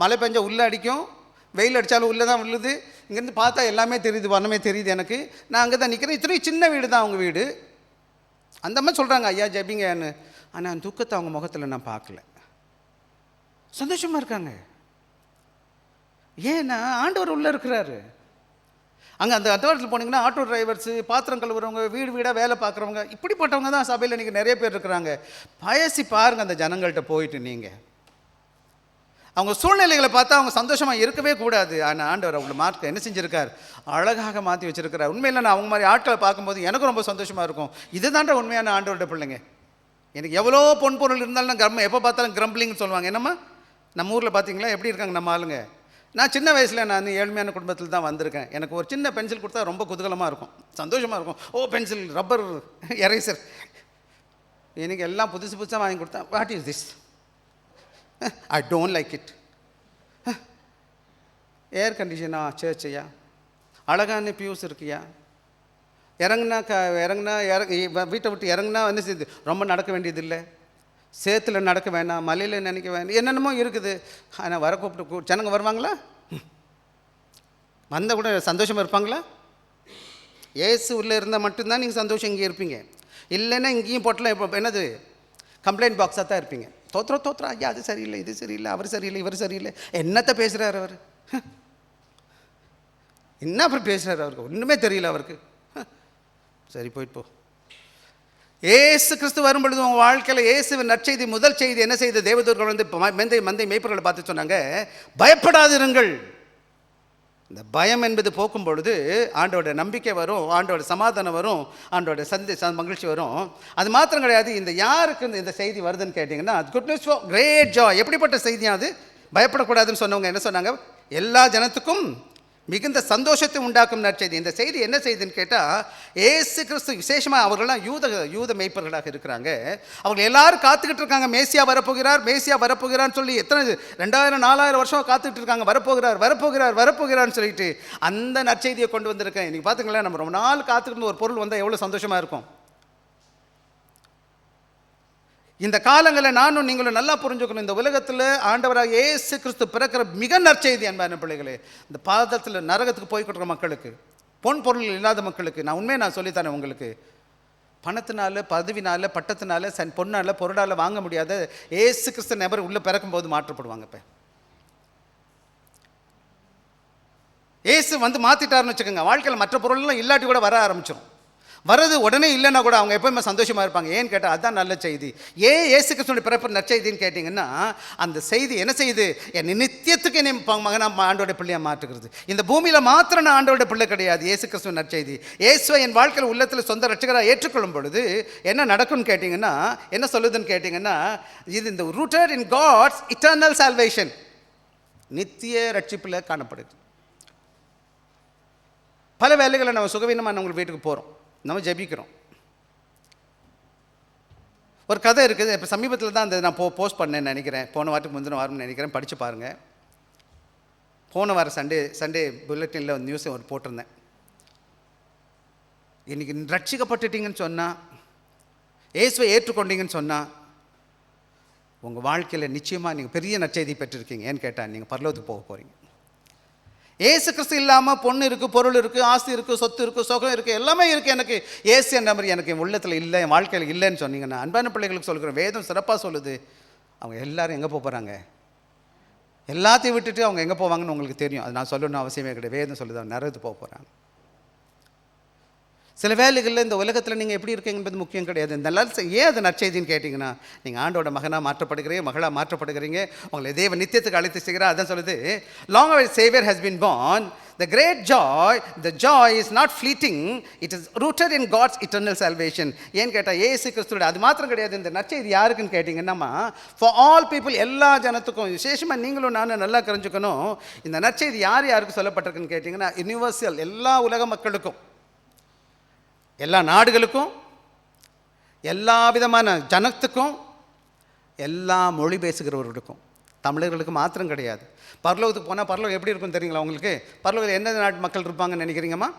Speaker 1: மழை பெஞ்சா உள்ளே அடிக்கும், வெயில் அடித்தாலும் உள்ளே தான் விழுது. இங்கேருந்து பார்த்தா எல்லாமே தெரியுது, வனமே தெரியுது எனக்கு. நான் அங்கே தான் நிற்கிறேன். இத்தனையும் சின்ன வீடு தான் அவங்க வீடு. அந்த மாதிரி சொல்கிறாங்க ஐயா ஜெபிங்கன்னு. ஆனால் அந்த துக்கத்தை அவங்க முகத்தில் நான் பார்க்கல. சந்தோஷமாக இருக்காங்க. ஏன்னா ஆண்டவர் உள்ளே இருக்கிறாரு. அங்கே அந்த அத்தவாரத்தில் போனீங்கன்னா ஆட்டோ டிரைவர்ஸு, பாத்திரம் கழுவுறவங்க, வீடு வீடாக வேலை பார்க்குறவங்க, இப்படிப்பட்டவங்க தான் சபையில் இன்றைக்கி நிறைய பேர் இருக்கிறாங்க. பயசி பாருங்கள் அந்த ஜனங்கள்கிட்ட போயிட்டு. நீங்கள் அவங்க சூழ்நிலைகளை பார்த்தா அவங்க சந்தோஷமாக இருக்கவே கூடாது. ஆனால் ஆண்டவர் அவங்களை மார்க்க என்ன செஞ்சுருக்கார், அழகாக மாற்றி வச்சுருக்கிறார். உண்மையில் நான் அவங்க மாதிரி ஆட்களை பார்க்கும்போது எனக்கு ரொம்ப சந்தோஷமாக இருக்கும். இது தாண்டா உண்மையான ஆண்டவரோட பிள்ளைங்க. எனக்கு எவ்வளோ பொன் பொருள் இருந்தாலும் எப்போ பார்த்தாலும் கிரம்பிளிங்னு சொல்லுவாங்க. என்னம்மா நம்ம ஊரில் பார்த்தீங்களா எப்படி இருக்காங்க நம்ம ஆளுங்க. நான் சின்ன வயசில் நான் ஏழ்மையான குடும்பத்தில் தான் வந்திருக்கேன். எனக்கு ஒரு சின்ன பென்சில் கொடுத்தா ரொம்ப குதூகலமாக இருக்கும், சந்தோஷமாக இருக்கும். Oh pencil, rubber, eraser. எனக்கு எல்லாம் புதுசு புதுசாக வாங்கி கொடுத்தா what is this, I don't like it. Air கண்டிஷனா சேர்ச்சியா, அழகான பியூஸ் இருக்குயா, இறங்குனா வீட்டை விட்டு இறங்குனா என்ன செய்யுது, ரொம்ப நடக்க வேண்டியதில்லை, சேத்துல நடக்க வேணாம், மலையில் நினைக்க வேண்டாம், என்னென்னமோ இருக்குது. ஆனால் வர கூப்பிட்டு ஜனங்க வருவாங்களா? வந்தால் கூட சந்தோஷமாக இருப்பாங்களா? ஏசு உள்ளே இருந்தால் மட்டும்தான் நீங்கள் சந்தோஷம் இங்கே இருப்பீங்க. இல்லைன்னா இங்கேயும் போட்டலாம் இப்போ என்னது கம்ப்ளைண்ட் பாக்ஸாக தான் இருப்பீங்க. தோத்துறா ஐயா அது சரியில்லை, இது சரியில்லை, அவர் சரியில்லை, இவர் சரியில்லை. என்னத்தை பேசுகிறார் அவர், என்ன அப்புறம் பேசுகிறார், அவருக்கு ஒன்றுமே தெரியல அவருக்கு. சரி போயிட்டு போ. ஏசு கிறிஸ்து வரும் பொழுது உங்கள் வாழ்க்கையில் இயேசுவின் நற்செய்தி முதல் செய்தி என்ன செய்து, தேவதூர்கள் வந்து மந்தை மேய்ப்பர்களை பார்த்து சொன்னாங்க, பயப்படாதிருங்கள். இந்த பயம் என்பது போக்கும் பொழுது ஆண்டோட நம்பிக்கை வரும், ஆண்டோட சமாதானம் வரும், ஆண்டோட மகிழ்ச்சி வரும். அது மாத்திரம் கிடையாது, இந்த யாருக்கு இந்த செய்தி வருதுன்னு கேட்டிங்கன்னா, good news for great joy. எப்படிப்பட்ட செய்தியா அது? பயப்படக்கூடாதுன்னு சொன்னவங்க என்ன சொன்னாங்க, எல்லா ஜனத்துக்கும் மிகுந்த சந்தோஷத்தை உண்டாக்கும் நற்செய்தி. இந்த செய்தி என்ன செய்தின்னு கேட்டால், ஏசு கிறிஸ்து விசேஷமாக அவர்கள்லாம் யூத மேய்ப்பர்களாக இருக்கிறாங்க. அவங்க எல்லாரும் காத்துக்கிட்டு இருக்காங்க, மேசியா வரப்போகிறான்னு சொல்லி. எத்தனை 2000-4000 வருஷம் காத்துக்கிட்டு இருக்காங்க, வரப்போகிறார்னு சொல்லிட்டு. அந்த நற்செய்தியை கொண்டு வந்திருக்கேன். இன்றைக்கி பார்த்துங்களேன், நம்ம ரொம்ப நாள் காத்துக்கிட்டு ஒரு பொருள் வந்தால் எவ்வளோ சந்தோஷமாக இருக்கும். இந்த காலங்களில் நானும் நீங்களும் நல்லா புரிஞ்சுக்கணும், இந்த உலகத்தில் ஆண்டவராக இயேசு கிறிஸ்து பிறக்கிற மிக நற்செய்தி அன்பான பிள்ளைகளே. இந்த பாதத்தில் நரகத்துக்கு போய்கிற மக்களுக்கு, பொன் பொருள் இல்லாத மக்களுக்கு நான் சொல்லித்தரேன் உங்களுக்கு. பணத்தினால, பதவினால, பட்டத்தினால, பொண்ணால், பொருளால் வாங்க முடியாத இயேசு கிறிஸ்து நபர் உள்ளே பிறக்கும்போது மாற்றப்படுவாங்க. இப்போ இயேசு வந்து மாற்றிட்டாருன்னு வச்சுக்கோங்க, வாழ்க்கையில் மற்ற பொருள்லாம் இல்லாட்டி கூட வர ஆரம்பிச்சிடும். வரது உடனே இல்லைன்னா கூட அவங்க எப்போயுமே சந்தோஷமாக இருப்பாங்க. ஏன்னு கேட்டால் அதுதான் நல்ல செய்தி. ஏன் இயேசு கிறிஸ்துவின் பிறப்பு நற்செய்தின்னு கேட்டிங்கன்னா, அந்த செய்தி என்ன செய்யுது, என் நித்தியத்துக்கு என்னை மகனாக ஆண்டோட பிள்ளையாக மாற்றுகிறது. இந்த பூமியில் மாத்திரம் நான் ஆண்டோட பிள்ளை கிடையாது. இயேசு கிறிஸ்துவின் நற்செய்தி, இயேசுவை என் வாழ்க்கையில் உள்ளத்தில் சொந்த ரட்சகராக ஏற்றுக்கொள்ளும் பொழுது என்ன நடக்கும்னு கேட்டிங்கன்னா, என்ன சொல்லுதுன்னு கேட்டிங்கன்னா, இது இந்த rooted in God's eternal salvation, நித்திய ரட்சிப்பில் காணப்படுது. பல வேலைகளை நம்ம சுகவீனமாக நம்ம வீட்டுக்கு போகிறோம், நம்ம ஜெபிக்கிறோம். ஒரு கதை இருக்குது. இப்போ சமீபத்தில் தான் அந்த நான் போஸ்ட் பண்ணேன்னு நினைக்கிறேன், போன வாரத்துக்கு முந்தின வாரம்னு நினைக்கிறேன், படித்து பாருங்கள். போன வாரம் சண்டே புல்லட்டினில் நியூஸை ஒரு போட்டிருந்தேன். இன்றைக்கி ரட்சிக்கப்பட்டுட்டீங்கன்னு சொன்னால், இயேசுவை ஏற்றுக்கொண்டீங்கன்னு சொன்னால், உங்கள் வாழ்க்கையில் நிச்சயமாக நீங்கள் பெரிய நற்செய்தி பெற்றிருக்கீங்க. ஏன்னு கேட்டால் நீங்கள் பரலோகத்துக்கு போக போகிறீங்க. ஏசு கிறிஸ்து இல்லாமல் பொண்ணு இருக்குது, பொருள் இருக்குது, ஆஸ்தி இருக்குது, சொத்து இருக்குது, சுகம் இருக்குது, எல்லாமே இருக்குது. எனக்கு ஏசு என்ற மாதிரி எனக்கு என் உள்ளத்தில் இல்லை, என் வாழ்க்கையில் இல்லைன்னு சொன்னீங்கன்னா, அன்பான பிள்ளைகளுக்கு சொல்கிறேன், வேதம் சிறப்பாக சொல்லுது, அவங்க எல்லோரும் எங்கே போகிறாங்க, எல்லாத்தையும் விட்டுட்டு அவங்க எங்கே போவாங்கன்னு உங்களுக்கு தெரியும். அது நான் சொல்லணும்னு அவசியமே கிடையாது. வேதம் சொல்லுது, அவங்க நரகத்துக்கு போக போகிறாங்க. சில வேலைகளில் இந்த உலகத்தில் நீங்கள் எப்படி இருக்கீங்க என்பது முக்கியம் கிடையாது. இந்த ஏன் அது நற்செய்தின்னு கேட்டிங்கன்னா, நீங்கள் ஆண்டோட மகனாக மாற்றப்படுகிறீங்க, மகளாக மாற்றப்படுகிறீங்க, உங்களை தேவ நித்தியத்துக்கு அழைத்து செய்கிறார். அதான் சொல்லுது, long away Xavier has been born, the great joy, the joy is not fleeting, it is rooted in God's eternal salvation. ஏன்னு கேட்டால் ஏசு கிறிஸ்துவோட அது மாத்திரம் கிடையாது. இந்த நற்செய்தி யாருக்குன்னு கேட்டிங்கன்னா, ஃபார் ஆல் பீப்புள், எல்லா ஜனத்துக்கும். விசேஷமாக நீங்களும் நானும் நல்லா தெரிஞ்சுக்கணும், இந்த நற்செய்தி யாருக்கு சொல்லப்பட்டிருக்குன்னு கேட்டிங்கன்னா, யூனிவர்சல், எல்லா உலக மக்களுக்கும், எல்லா நாடுகளுக்கும், எல்லா விதமான ஜனத்துக்கும், எல்லா மொழி பேசுகிறவர்களுக்கும், தமிழர்களுக்கு மாத்திரம் கிடையாது. பரலோகத்துக்கு போனால் பரலோகம் எப்படி இருக்கும் தெரியுங்களா உங்களுக்கு? பரலோகத்தில் எந்த நாட்டு மக்கள் இருப்பாங்கன்னு நினைக்கிறீங்கம்மா?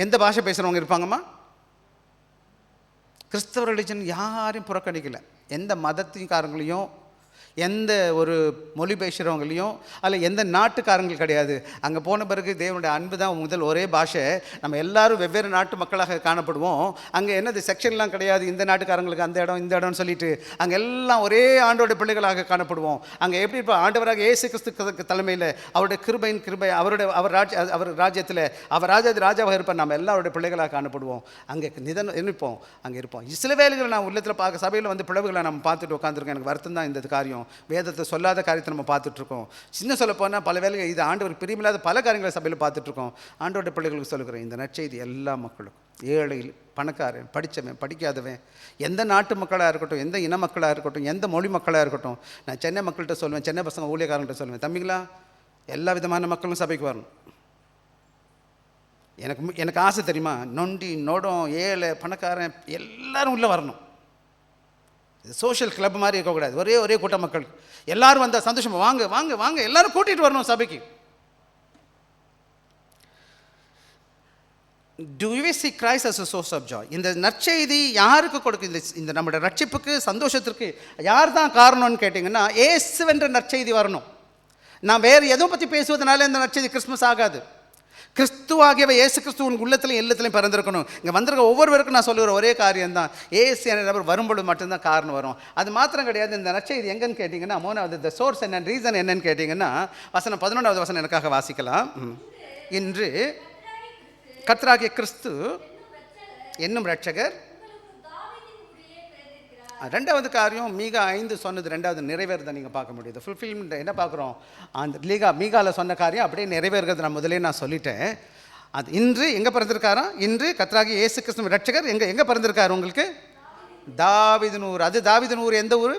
Speaker 1: எந்த பாஷை பேசுகிறவங்க இருப்பாங்கம்மா? கிறிஸ்தவ ரிலிஜன் யாரையும் புறக்கணிக்கலை. எந்த மதத்துக்காரங்களையும் எந்த ஒரு மொழி பேசுகிறவங்களையும் அதில் எந்த நாட்டுக்காரங்கள் கிடையாது. அங்கே போன பிறகு தேவனுடைய அன்பு தான் முதல். ஒரே பாஷை. நம்ம எல்லாரும் வெவ்வேறு நாட்டு மக்களாக காணப்படுவோம். அங்கே என்னது செக்ஷன்லாம் கிடையாது. இந்த நாட்டுக்காரங்களுக்கு அந்த இடம் இந்த இடம்னு சொல்லிட்டு அங்கே எல்லாம் ஒரே ஆண்டோட பிள்ளைகளாக காணப்படுவோம். அங்கே எப்படி இப்போ ஆண்டவராக இயேசு கிறிஸ்து தலைமையில் அவருடைய கிருபை அவர் ராஜ்யத்தில் அவர் ராஜாவாக இருப்பார். நம்ம எல்லாருடைய பிள்ளைகளாக காணப்படுவோம். அங்கே இருப்போம். அங்கே இருப்போம். சில வேலைகளை நான் உள்ளத்தில் பார்க்க சபையில் வந்து பிளவுகளை நம்ம பார்த்துட்டு உட்காந்துருக்கோம். எனக்கு வருத்தம் தான் இந்த காரியம். வேதத்தை சொல்லாத காரியத்தை நம்ம பார்த்துட்ருக்கோம். சின்ன சொல்ல போனால் பல வேலைகள் இது ஆண்டவர் பிரியமில்லாத பல காரியங்களை சபையில் பார்த்துட்ருக்கோம். ஆண்டோட பிள்ளைகளுக்கு சொல்லுகிறேன் இந்த நற்செய்தி எல்லா மக்களுக்கும், ஏழை பணக்காரன் படித்தவன் படிக்காதவன், எந்த நாட்டு மக்களாக இருக்கட்டும், எந்த இன மக்களாக இருக்கட்டும், எந்த மொழி மக்களாக இருக்கட்டும். நான் சென்னை மக்கள்கிட்ட சொல்லுவேன், சென்னை பசங்க ஊழியக்காரங்கள்ட்ட சொல்லுவேன், தம்பிங்களா எல்லா விதமான மக்களும் சபைக்கு வரணும். எனக்கு ஆசை தெரியுமா? நொண்டி நொடம் ஏழை பணக்காரன் எல்லாரும் உள்ளே வரணும். இது சோஷியல் கிளப் மாதிரி இருக்கக்கூடாது. ஒரே கூட்ட மக்கள் எல்லாரும் வந்தால் சந்தோஷமாக வாங்க வாங்க வாங்க எல்லாரும் கூட்டிகிட்டு வரணும் சபைக்கு. Do we see Christ as a source of joy? இந்த நற்செய்தி யாருக்கு கொடுக்குது? இந்த நம்முடைய ரட்சிப்புக்கு சந்தோஷத்திற்கு யார் தான் காரணம்னு கேட்டிங்கன்னா இயேசுவென்ற நற்செய்தி வரணும். நான் வேறு எதுவும் பற்றி பேசுவதனால இந்த நற்செய்தி கிறிஸ்மஸ் ஆகாது. கிறிஸ்துவாகியவ இயேசு கிறிஸ்து உங்கள் உள்ளத்திலையும் இல்லத்திலையும் பிறந்திருக்கணும். இங்கே வந்திருக்க ஒவ்வொருவருக்கும் நான் சொல்லுகிற ஒரே காரியம்தான், ஏசு என்ற நபர் வரும்பொழுது மட்டும்தான் காரணம் வரும். அது மாத்திரம் கிடையாது. இந்த நற்செய்தி எங்கன்னு கேட்டிங்கன்னா, மூணாவது த சோர்ஸ் என்ன, ரீசன் என்னன்னு கேட்டிங்கன்னா, வசனம் 11வது வசனம் எனக்காக வாசிக்கலாம். இன்று கர்த்தராகிய கிறிஸ்து என்னும் இரட்சகர். ரெண்டாவது காரியம் மீகா 5 சொன்னது ரெண்டாவது நிறைவேறதை நீங்கள் பார்க்க முடியுது. ஃபுல்ஃபில்மெண்ட் என்ன பார்க்குறோம்? அந்த மீகாவில் சொன்ன காரியம் அப்படியே நிறைவேறுகிறது. நான் முதலே சொல்லிட்டேன். அது இன்று எங்கே பிறந்திருக்காரா? இன்று கர்த்தராகிய இயேசு கிறிஸ்து இரட்சகர் எங்கே பிறந்திருக்காரு? உங்களுக்கு தாவீதின் ஊர். அது தாவீதின் ஊர் எந்த ஊர்?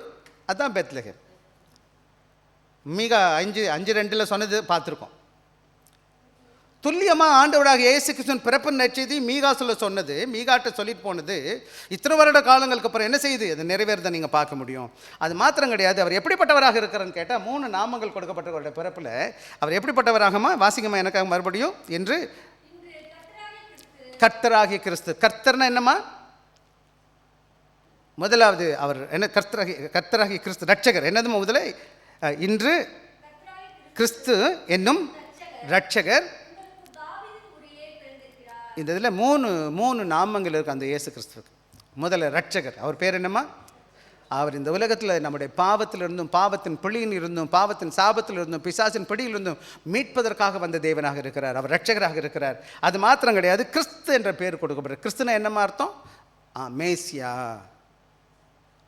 Speaker 1: அதுதான் பெத்லகேம். மீகா 5:2 சொன்னது பார்த்துருக்கோம். துல்லியமாக ஆண்டவராக இயேசு கிறிஸ்துவின் பிறப்பு நற்செய்தி மீகா சொன்னது, மீகாட்ட சொல்லிட்டு போனது இத்தனை வருட காலங்களுக்கு அப்புறம் என்ன செய்யுது? அது நிறைவேறதை நீங்கள் பார்க்க முடியும். அது மாத்திரம் கிடையாது. அவர் எப்படிப்பட்டவராக இருக்கிறன்னு கேட்டால் 3 நாமங்கள் கொடுக்கப்பட்டவருடைய பிறப்பில் அவர் எப்படிப்பட்டவராகமா வாசிக்கமா எனக்காக மறுபடியும். என்று கர்த்தராகிய கிறிஸ்து. கர்த்தர்னா என்னம்மா? முதலாவது அவர் என்ன? கர்த்தராகிய கிறிஸ்து இரட்சகர். என்னதுமா முதல்ல? இன்று கிறிஸ்து என்னும் இரட்சகர். இந்த இதில் மூணு நாமங்கள் இருக்குது அந்த இயேசு கிறிஸ்துவுக்கு. முதல்ல இரட்சகர். அவர் பேர் என்னம்மா? அவர் இந்த உலகத்தில் நம்முடைய பாவத்திலிருந்தும் பாவத்தின் பிழியில் இருந்தும் பாவத்தின் சாபத்தில் இருந்தும் பிசாசின் பிடியிலிருந்தும் மீட்பதற்காக வந்த தேவனாக இருக்கிறார். அவர் இரட்சகராக இருக்கிறார். அது மாத்திரம் கிடையாது, கிறிஸ்து என்ற பேர் கொடுக்கப்படுற. கிறிஸ்துனா என்னம்மா அர்த்தம்? மேசியா,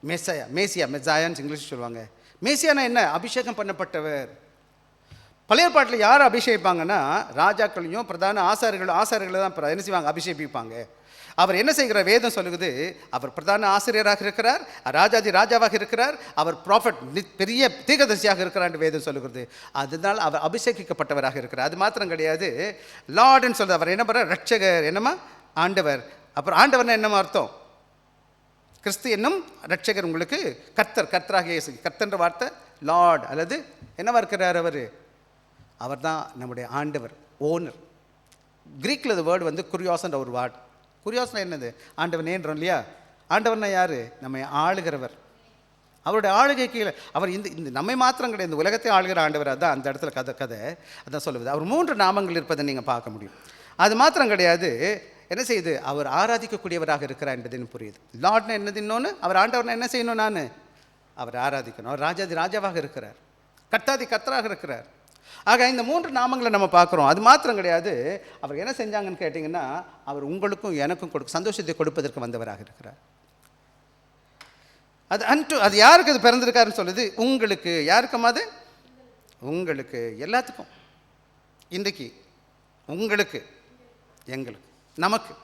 Speaker 1: மெசாயான்னு இங்கிலீஷ் சொல்லுவாங்க. மேசியானா என்ன? அபிஷேகம் பண்ணப்பட்டவர். பழைய பாட்டில் யார் அபிஷேகிப்பாங்கன்னா ராஜாக்களையும் பிரதான ஆசாரிகளை தான் என்ன செய்வாங்க? அபிஷேகிப்பாங்க. அவர் என்ன செய்கிற வேதம் சொல்லுகிறது? அவர் பிரதான ஆசிரியராக இருக்கிறார், ராஜாவாக இருக்கிறார், அவர் ப்ராஃபட் பெரிய தீர்க்கதரிசியாக இருக்கிறார் என்று வேதம் சொல்லுகிறது. அதனால் அவர் அபிஷேகிக்கப்பட்டவராக இருக்கிறார். அது மாத்திரம் கிடையாது, லார்டுன்னு சொல்கிறது. அவர் என்ன பண்ணுறார்? ரட்சகர். என்னம்மா? ஆண்டவர். அப்புறம் ஆண்டவர்னா என்னம்மா அர்த்தம்? கிறிஸ்து என்னும் ரட்சகர். உங்களுக்கு கர்த்தராகிய இயேசு. கர்த்தன்ற வார்த்தை லார்ட் அல்லது என்னவா இருக்கிறார்? அவர் தான் நம்முடைய ஆண்டவர், ஓனர். கிரீக்கில் இந்த வேர்டு வந்து குரியோஸ்ன்ற ஒரு வேர்டு. குரியோஸ்னா என்னது? ஆண்டவன் ஏன்றோம் இல்லையா? ஆண்டவர்னா யார்? நம்ம ஆளுகிறவர். அவருடைய ஆளுகை கீழே அவர் இந்த நம்மை மாத்திரம் கிடையாது, இந்த உலகத்தை ஆளுகிற ஆண்டவர். அதுதான் அந்த இடத்துல கதை அதான் சொல்லுவது. அவர் 3 நாமங்கள் இருப்பதை நீங்கள் பார்க்க முடியும். அது மாத்திரம் கிடையாது, என்ன செய்யுது? அவர் ஆராதிக்கக்கூடியவராக இருக்கிறார் என்பதுன்னு புரியுது. லார்ட்னா என்னது? இன்னொன்று, அவர் ஆண்டவர்னா என்ன செய்யணும்? நான் அவர் ஆராதிக்கணும். அவர் ராஜாவாக இருக்கிறார், கர்த்தராக இருக்கிறார். ஆக இந்த 3 நாமங்களை நம்ம பார்க்குறோம். அது மாத்திரம் கிடையாது, அவர் என்ன செஞ்சாங்கன்னு கேட்டிங்கன்னா, அவர் உங்களுக்கும் எனக்கும் சந்தோஷத்தை கொடுப்பதற்கு வந்தவராக இருக்கிறார். அது யாருக்கு அது பிறந்திருக்காருன்னு சொல்லுது? உங்களுக்கு. யாருக்கும்? அது உங்களுக்கு, எல்லாத்துக்கும். இன்றைக்கு உங்களுக்கு, எங்களுக்கு, நமக்கு,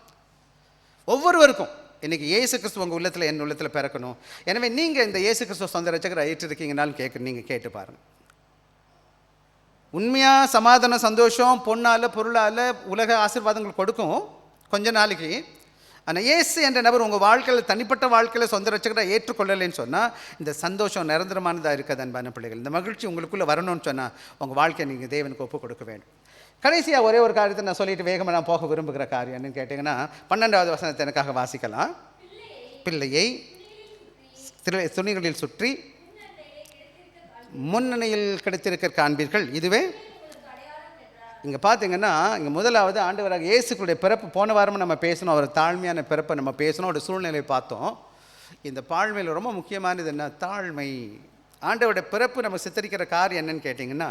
Speaker 1: ஒவ்வொருவருக்கும் இன்றைக்கி இயேசு கிறிஸ்து உங்கள் உள்ளத்தில் என் உள்ளத்தில் பிறக்கணும். எனவே நீங்கள் இந்த இயேசு கிறிஸ்துவ சொந்த ரட்சகரை ஏற்றிருக்கீங்கன்னாலும் நீங்கள் கேட்டு பாருங்கள். உண்மையாக சமாதானம், சந்தோஷம், பொண்ணால் பொருளால் உலக ஆசீர்வாதங்கள் கொடுக்கும் கொஞ்ச நாளைக்கு. ஆனால் இயேசு என்ற நபர் உங்கள் வாழ்க்கையில் தனிப்பட்ட வாழ்க்கையில் சொந்த ரட்சகராக ஏற்றுக்கொள்ளலைன்னு சொன்னால் இந்த சந்தோஷம் நிரந்தரமானதாக இருக்காது அன்பான பிள்ளைகள். இந்த மகிழ்ச்சி உங்களுக்குள்ளே வரணும்னு சொன்னால் உங்கள் வாழ்க்கையை நீங்கள் தேவனுக்கு ஒப்புக் கொடுக்க வேண்டும். கடைசியாக ஒரே ஒரு காரியத்தை நான் சொல்லிட்டு வேகமாக நான் போக விரும்புகிற காரியம் என்னன்னு கேட்டிங்கன்னா 12வது வசனத்தை எனக்காக வாசிக்கலாம். பிள்ளையை துணிகளில் சுற்றி முன்னணியில் கிடைத்திருக்க காண்பீர்கள். இதுவே இங்கே பார்த்தீங்கன்னா இங்கே முதலாவது ஆண்டவராக இயேசுக்களுடைய பிறப்பு போன வாரமும் நம்ம பேசணும். அவர் தாழ்மையான பிறப்பை நம்ம பேசணும், ஒரு சூழ்நிலையை பார்த்தோம். இந்த தாழ்மையில் ரொம்ப முக்கியமானது என்ன? தாழ்மை. ஆண்டவருடைய பிறப்பு நம்ம சித்தரிக்கிற காரியம் என்னன்னு கேட்டிங்கன்னா,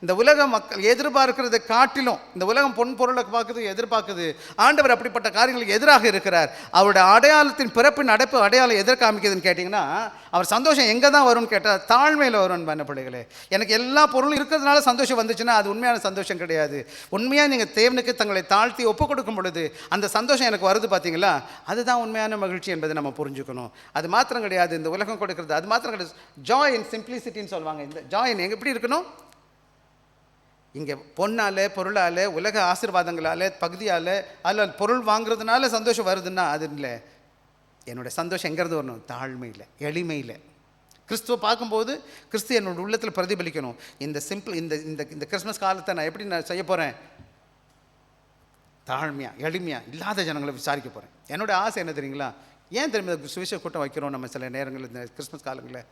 Speaker 1: இந்த உலக மக்கள் எதிர்பார்க்கிறதை காட்டிலும் இந்த உலகம் பொன் பொருளை பார்க்குது, எதிர்பார்க்குது. ஆண்டவர் அப்படிப்பட்ட காரியங்களுக்கு எதிராக இருக்கிறார். அவருடைய அடையாளத்தின் பிறப்பின் அடைப்பு அடையாளம் எதிர் காமிக்குதுன்னு கேட்டிங்கன்னா, அவர் சந்தோஷம் எங்கே தான் வரும்னு கேட்டால் தாழ்மையில் வரும். பண்ண பிள்ளைகளே, எனக்கு எல்லா பொருளும் இருக்கிறதுனால சந்தோஷம் வந்துச்சுன்னா அது உண்மையான சந்தோஷம் கிடையாது. உண்மையாக நீங்கள் தேவனுக்கு தங்களை தாழ்த்தி ஒப்புக் கொடுக்கும் பொழுது அந்த சந்தோஷம் எனக்கு வருது பார்த்தீங்களா, அதுதான் உண்மையான மகிழ்ச்சி என்பதை நம்ம புரிஞ்சுக்கணும். அது மாத்திரம் கிடையாது, இந்த உலகம் கொடுக்கிறது அது மாத்திரம் கிடையாது. ஜாய் இன் சிம்பிளிசிட்டின்னு சொல்லுவாங்க. இந்த ஜாய் எங்கே எப்படி இருக்கணும்? இங்கே பொண்ணால் பொருளால் உலக ஆசீர்வாதங்களால் பகுதியால் அல்ல பொருள் வாங்குறதுனால சந்தோஷம் வருதுன்னா அது இல்லை. என்னுடைய சந்தோஷம் எங்கிறது வரணும்? தாழ்மையில், எளிமையில். கிறிஸ்துவை பார்க்கும்போது கிறிஸ்து என்னோட உள்ளத்தில் பிரதிபலிக்கணும். இந்த சிம்பிள் இந்த இந்த கிறிஸ்மஸ் காலத்தை நான் எப்படி நான் செய்ய போகிறேன்? தாழ்மையாக எளிமையாக இல்லாத ஜனங்களை விசாரிக்க போகிறேன். என்னோடய ஆசை என்ன தெரியுங்களா? ஏன் தெரியுமா சுவிசேஷ கூட்டம் வைக்கிறோம் நம்ம சில நேரங்களில் இந்த கிறிஸ்மஸ் காலங்களில்?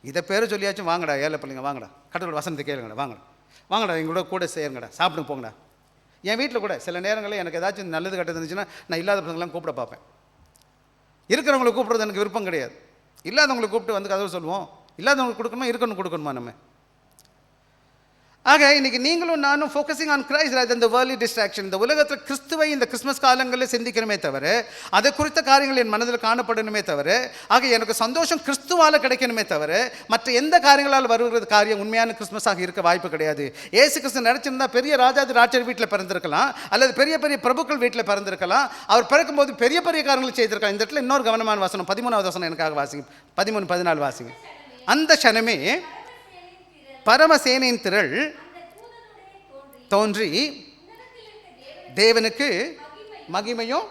Speaker 1: இதை பேர் சொல்லியாச்சும் வாங்கடா ஏழை பிள்ளைங்க, வாங்கடா கடவுள் வசனத்தை கேளுங்கடா, வாங்கடா எங்களோட கூட சேருங்கடா, சாப்பிடுங்க போங்கடா. என் வீட்டில் கூட சில நேரங்களில் எனக்கு ஏதாச்சும் நல்லது கட்டது இருந்துச்சுன்னா நான் இல்லாத பசங்களாம் கூப்பிட பார்ப்பேன். இருக்கிறவங்களை கூப்பிட்றது எனக்கு விருப்பம் கிடையாது. இல்லாதவங்களை கூப்பிட்டு வந்து கதவு சொல்லுவோம். இல்லாதவங்களுக்கு கொடுக்கணுமா, இருக்கணும் கொடுக்கணுமா நம்ம? ஆக இன்னைக்கு நீங்களும் நானும் focusing on Christ rather than the worldly distraction. இந்த உலகத்தில் கிறிஸ்துவை இந்த கிறிஸ்மஸ் காலங்களில் சிந்திக்கணுமே தவிர அதை குறித்த காரியங்கள் என் மனதில் காணப்படணுமே தவிர, ஆக எனக்கு சந்தோஷம் கிறிஸ்துவால் கிடைக்கணுமே தவிர மற்ற எந்த காரியங்களால் வருகிறது காரியம் உண்மையான கிறிஸ்மஸாக இருக்க வாய்ப்பு கிடையாது. ஏசு கிறிஸ்து நினச்சிருந்தா பெரிய ராஜாதி ராஜர் வீட்டில் பிறந்திருக்கலாம், அல்லது பெரிய பெரிய பிரபுக்கள் வீட்டில் பிறந்திருக்கலாம். அவர் பிறக்கும்போது பெரிய பெரிய காரியங்கள் செய்திருக்கலாம். இந்த இடத்துல இன்னொரு கவனமான வசனம் 13வது வசனம் எனக்காக வாசிங்க. 13-14 வாசிங்க. அந்த க்ஷணமே பரமசேனையின் திரள் தோன்றி தேவனுக்கு மகிமையும்